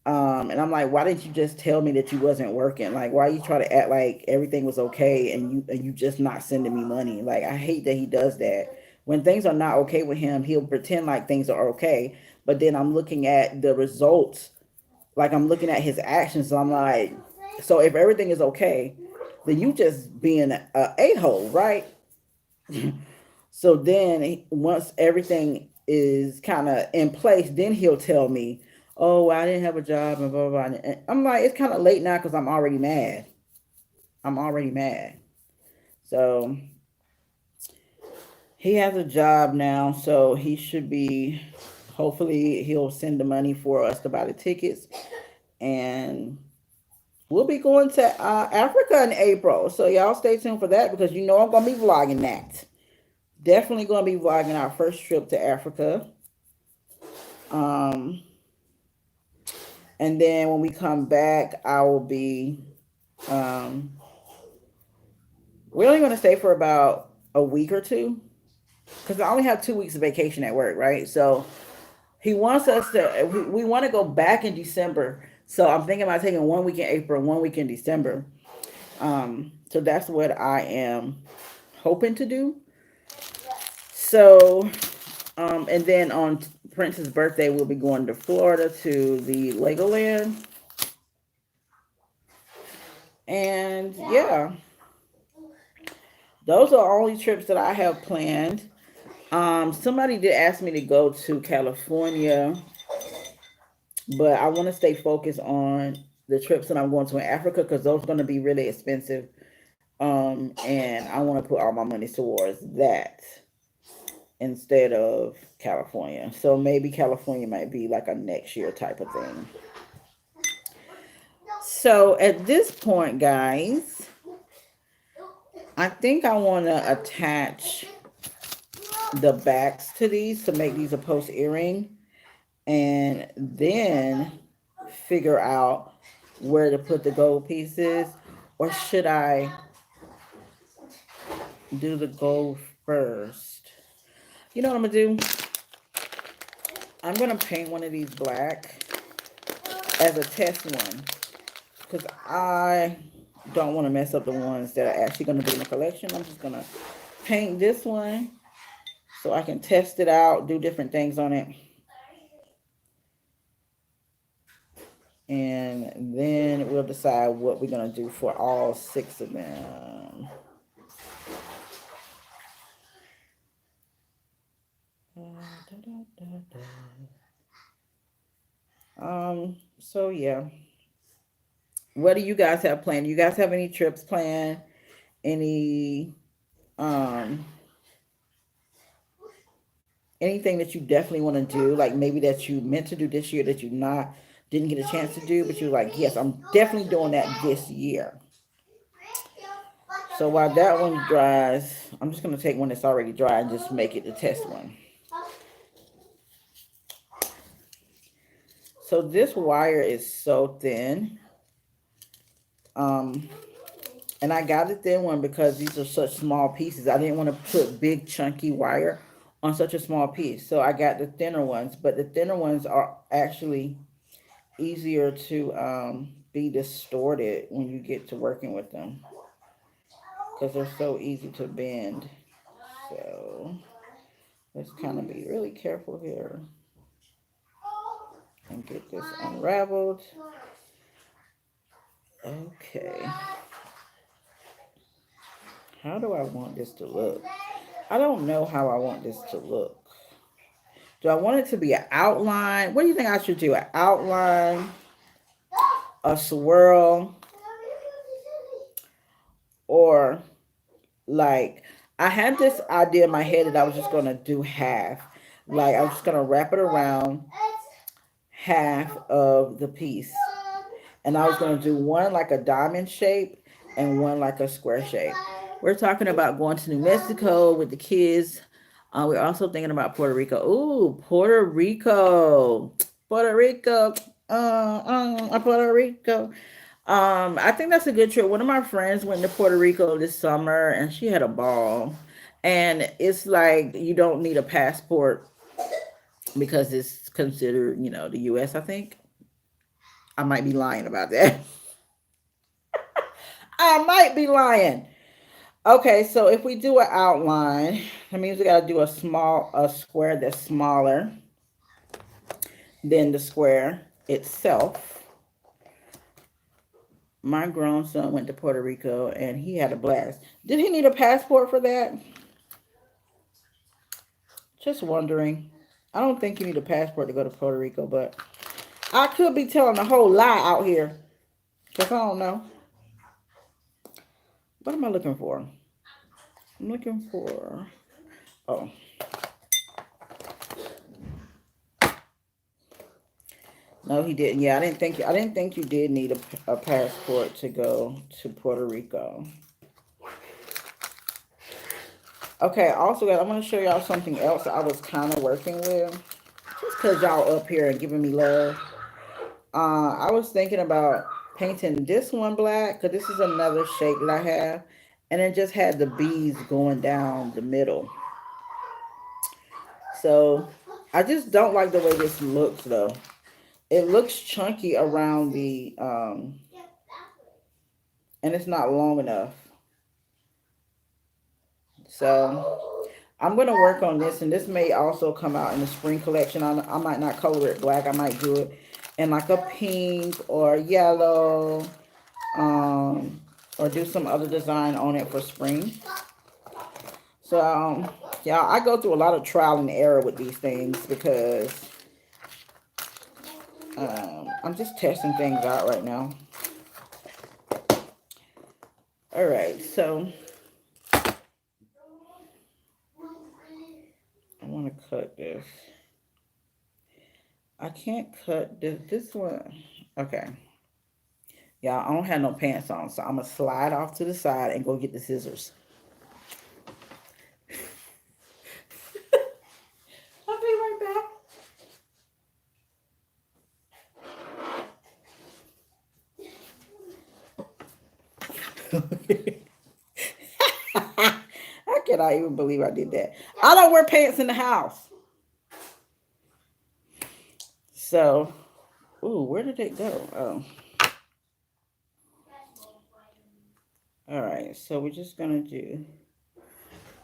And I'm like, why didn't you just tell me that you wasn't working? Like, why you try to act like everything was okay and you just not sending me money? Like, I hate that he does that. When things are not okay with him, he'll pretend like things are okay. But then I'm looking at the results, like I'm looking at his actions. So I'm like, so if everything is okay, then you just being a a-hole, right? So then once everything is kind of in place, then he'll tell me, oh, well, I didn't have a job and blah, blah, blah. And I'm like, it's kind of late now because I'm already mad. I'm already mad. So he has a job now, so he should be, hopefully he'll send the money for us to buy the tickets. And we'll be going to Africa in April. So y'all stay tuned for that because you know I'm going to be vlogging that. Definitely going to be vlogging our first trip to Africa. Um, and then when we come back, I will be, we're only going to stay for about a week or two because I only have 2 weeks of vacation at work, right? So he wants us to, we want to go back in December. So I'm thinking about taking 1 week in April, 1 week in December. So that's what I am hoping to do. So, and then on Prince's birthday, we'll be going to Florida to the Legoland. And yeah, those are only trips that I have planned. Somebody did ask me to go to California, but I want to stay focused on the trips that I'm going to in Africa because those are going to be really expensive. And I want to put all my money towards that instead of California. So maybe California might be like a next year type of thing. So at this point, guys, I think I want to attach the backs to these to make these a post earring and then figure out where to put the gold pieces, or should I do the gold first? You know what I'm gonna do? I'm gonna paint one of these black as a test one because I don't want to mess up the ones that are actually gonna be in the collection. I'm just gonna paint this one so I can test it out, do different things on it. And then we'll decide what we're going to do for all 6 of them. So yeah. What do you guys have planned? You guys have any trips planned? Any anything that you definitely want to do, like maybe that you meant to do this year that you didn't get a chance to do, but you're like, yes, I'm definitely doing that this year. So while that one dries, I'm just going to take one that's already dry and just make it the test one. So this wire is so thin. And I got the thin one because these are such small pieces. I didn't want to put big chunky wire on such a small piece. So I got the thinner ones, but the thinner ones are actually easier to be distorted when you get to working with them because they're so easy to bend. So let's kind of be really careful here and get this unraveled. Okay. How do I want this to look? I don't know how I want this to look. Do I want it to be an outline? What do you think I should do? An outline, a swirl, or like I had this idea in my head that I was just going to do half. Like I was just going to wrap it around half of the piece. And I was going to do one like a diamond shape and one like a square shape. We're talking about going to New Mexico with the kids. We're also thinking about Puerto Rico. Ooh, Puerto Rico. Puerto Rico. Puerto Rico. I think that's a good trip. One of my friends went to Puerto Rico this summer and she had a ball. And it's like you don't need a passport because it's considered, the US, I think. I might be lying about that. I might be lying. Okay, so if we do an outline, that means we got to do a square that's smaller than the square itself. My grown son went to Puerto Rico and he had a blast. Did he need a passport for that? Just wondering. I don't think you need a passport to go to Puerto Rico, but I could be telling a whole lie out here. Because I don't know. What am I looking for? I'm looking for... Oh. No, he didn't. Yeah, I didn't think you did need a passport to go to Puerto Rico. Okay, also, guys, I'm going to show y'all something else I was kind of working with. Just because y'all up here and giving me love. I was thinking about painting this one black, because this is another shape that I have. And it just had the bees going down the middle. So, I just don't like the way this looks, though. It looks chunky around the, and it's not long enough. So I'm going to work on this, and this may also come out in the spring collection. I might not color it black. I might do it in like a pink or yellow, or do some other design on it for spring. So, yeah, I go through a lot of trial and error with these things because I'm just testing things out right now. All right, so I want to cut this. I can't cut this one. Okay. Y'all, I don't have no pants on, so I'm going to slide off to the side and go get the scissors. I'll be right back. I cannot even believe I did that. I don't wear pants in the house. So, ooh, where did it go? Oh. All right, so we're just going to do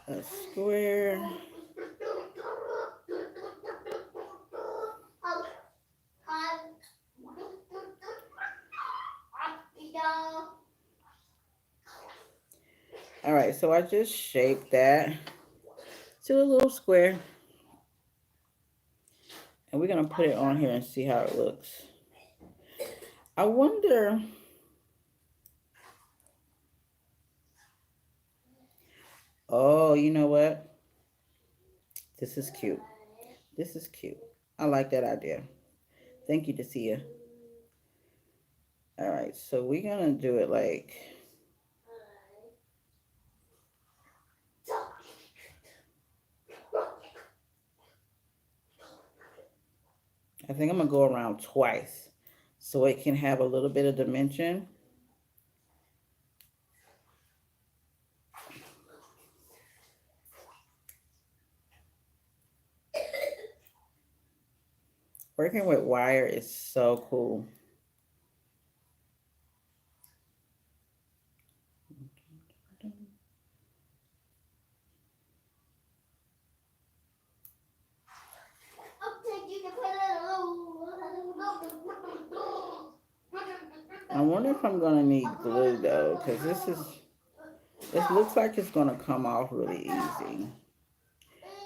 a square. All right, so I just shaped that to a little square. And we're going to put it on here and see how it looks. I wonder... Oh, you know what? This is cute. This is cute. I like that idea. Thank you, Dacia. All right, so we're going to do it like... I think I'm going to go around twice so it can have a little bit of dimension. Working with wire is so cool. I wonder if I'm going to need glue though, because this looks like it's going to come off really easy.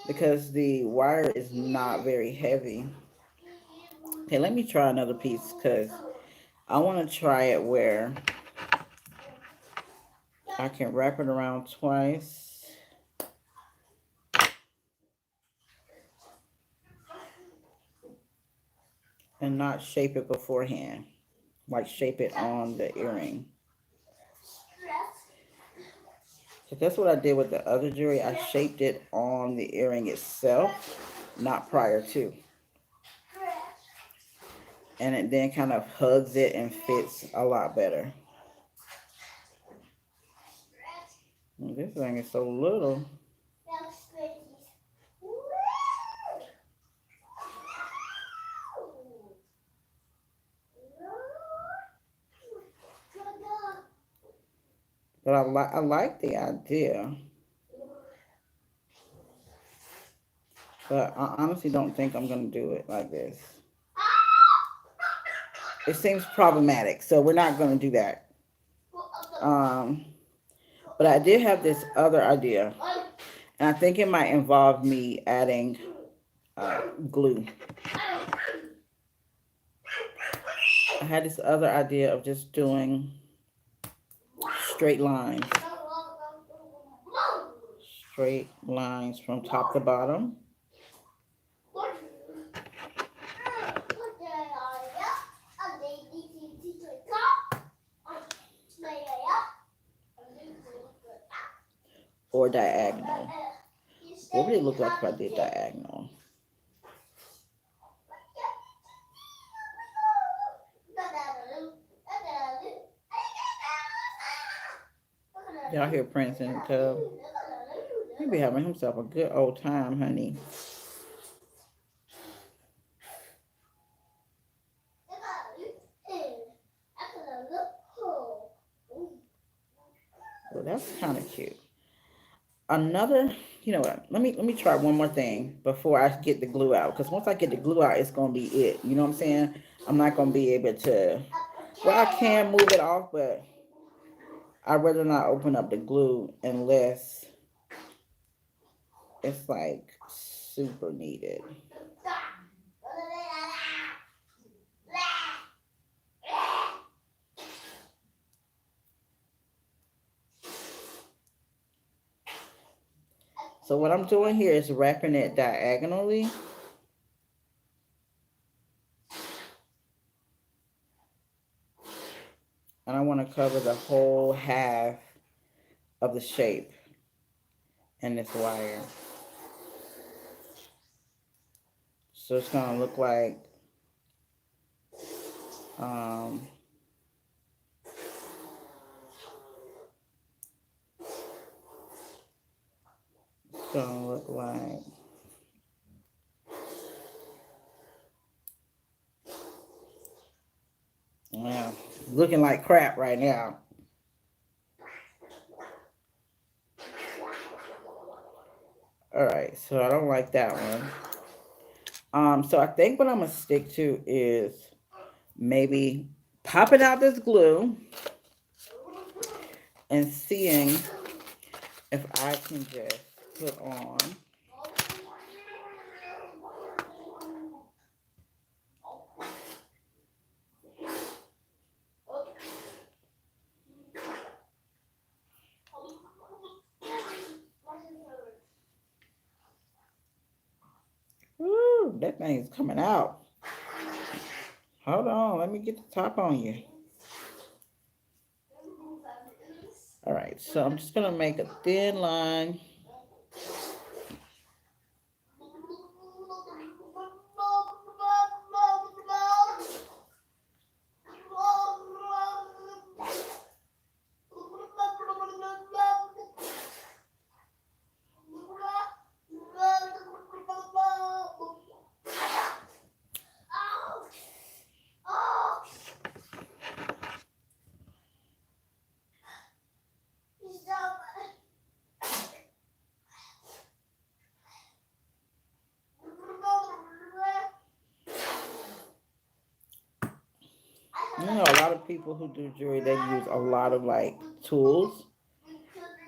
Because the wire is not very heavy. Okay, let me try another piece because I want to try it where I can wrap it around twice. And not shape it beforehand. Like shape it on the earring. So that's what I did with the other jewelry. I shaped it on the earring itself, not prior to. And it then kind of hugs it and fits a lot better. And this thing is so little. But I like the idea. But I honestly don't think I'm going to do it like this. It seems problematic, so we're not going to do that. Um, but I did have this other idea, and I think it might involve me adding glue. I had this other idea of just doing straight lines, straight lines from top to bottom. Or diagonal. What would it look like if I did diagonal? Y'all hear Prince in the tub? He be having himself a good old time, honey. Well, that's kind of cute. Another, you know what? Let me try one more thing before I get the glue out. Because once I get the glue out, it's gonna be it. You know what I'm saying? I'm not gonna be able to. Well, I can move it off, but I'd rather not open up the glue unless it's like super needed. So what I'm doing here is wrapping it diagonally. And I want to cover the whole half of the shape in this wire. So it's going to look like it's going to look like yeah, looking like crap right now. All right, so I don't like that one. So I think what I'm gonna stick to is maybe popping out this glue and seeing if I can just put on Woo, that thing's coming out. Hold on, let me get the top on you. All right, so I'm just gonna make a thin line. You know, a lot of people who do jewelry, they use a lot of like tools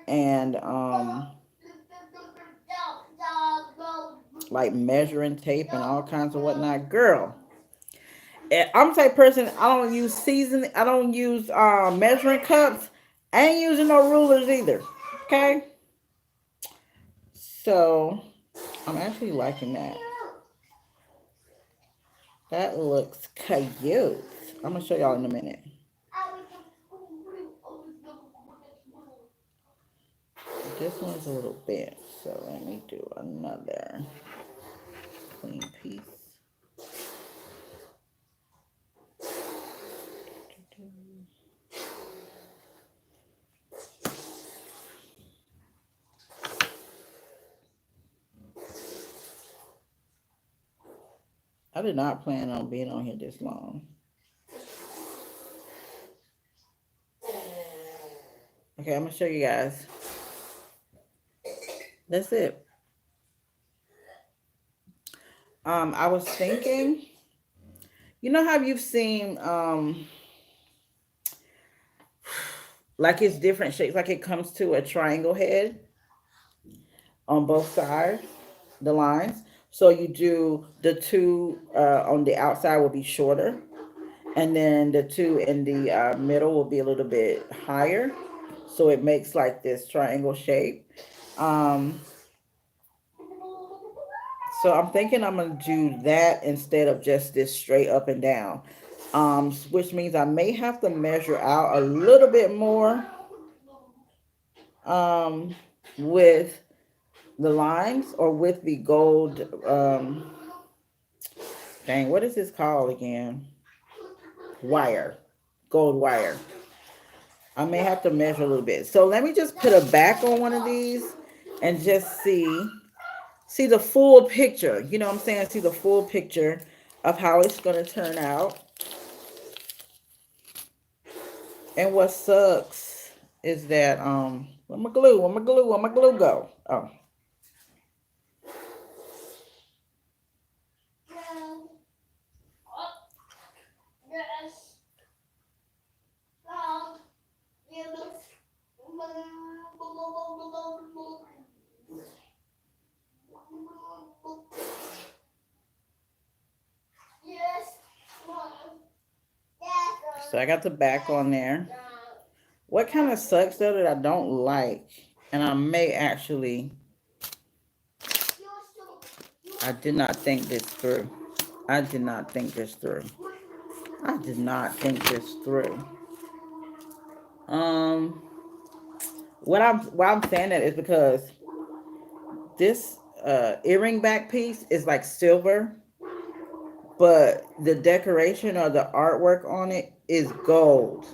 and like measuring tape and all kinds of whatnot. Girl, I'm the type of person, I don't use season, I don't use measuring cups. I ain't using no rulers either. Okay? So I'm actually liking that. That looks cute. I'm gonna show y'all in a minute. This one's a little bent, so let me do another clean piece. I did not plan on being on here this long. Okay, I'm gonna show you guys. That's it. I was thinking, you know how you've seen like it's different shapes. Like it comes to a triangle head on both sides, the lines. So you do the two on the outside will be shorter, and then the two in the middle will be a little bit higher. So it makes like this triangle shape. Um, so I'm thinking I'm gonna do that instead of just this straight up and down. Which means I may have to measure out a little bit more um, with the lines or with the gold. Dang, what is this called again? Wire, gold wire. I may have to measure a little bit. So let me just put a back on one of these and just see the full picture. You know what I'm saying? See the full picture of how it's going to turn out. And what sucks is that where my glue? Where my glue go? Oh. So I got the back on there. What kind of sucks though that I don't like, and I may actually, I did not think this through. I did not think this through. I did not think this through. Why I'm saying that is because this earring back piece is like silver, but the decoration or the artwork on it is gold.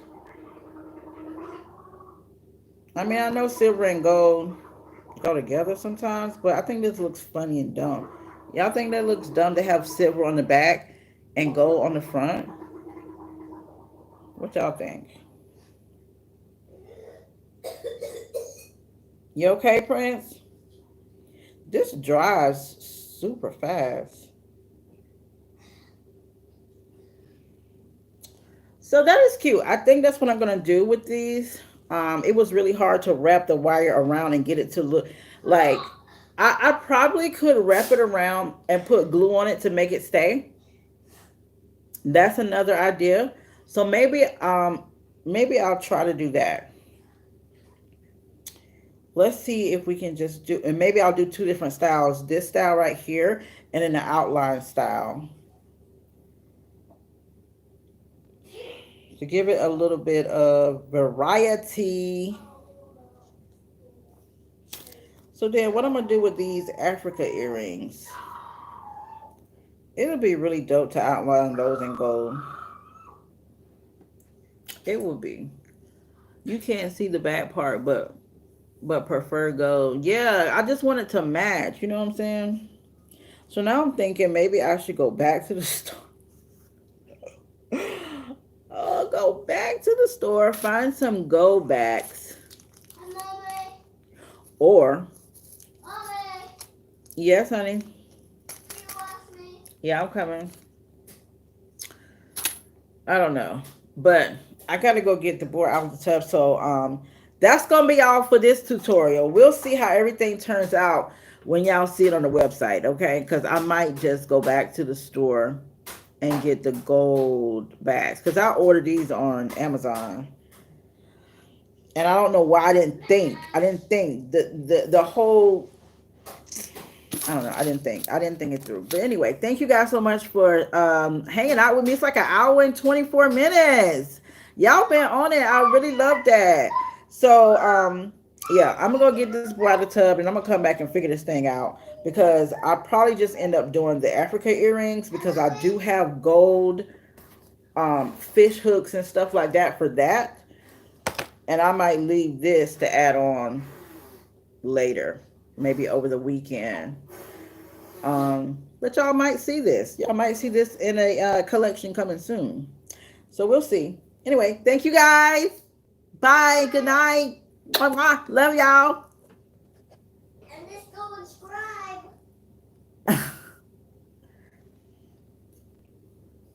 I mean, I know silver and gold go together sometimes, but I think this looks funny and dumb. Y'all think that looks dumb to have silver on the back and gold on the front? What y'all think? You okay, Prince? This dries super fast. So that is cute. I think that's what I'm going to do with these. It was really hard to wrap the wire around and get it to look like, I probably could wrap it around and put glue on it to make it stay. That's another idea. So maybe I'll try to do that. Let's see if we can just do, and maybe I'll do two different styles. This style right here, and then the outline style. To give it a little bit of variety. So then what I'm going to do with these Africa earrings, it'll be really dope to outline those in gold. It will be. You can't see the back part, but prefer gold. Yeah, I just want it to match. You know what I'm saying? So now I'm thinking maybe I should go back to the store. Go back to the store, find some gold backs. Mommy. Or, Mommy. Yes, honey. You want me? Yeah, I'm coming. I don't know, but I gotta go get the board out of the tub. So that's gonna be all for this tutorial. We'll see how everything turns out when y'all see it on the website, okay? Because I might just go back to the store and get the gold bags, because I ordered these on Amazon, and I don't know why I didn't think the whole, I don't know, I didn't think it through. But anyway, thank you guys so much for hanging out with me. It's like an hour and 24 minutes. Y'all been on it. I really love that. So yeah, I'm gonna go get this boy out of the tub, and I'm gonna come back and figure this thing out, because I probably just end up doing the Africa earrings, because I do have gold fish hooks and stuff like that for that, and I might leave this to add on later, maybe over the weekend. But y'all might see this. Y'all might see this in a collection coming soon. So we'll see. Anyway, thank you guys. Bye. Good night. Love y'all.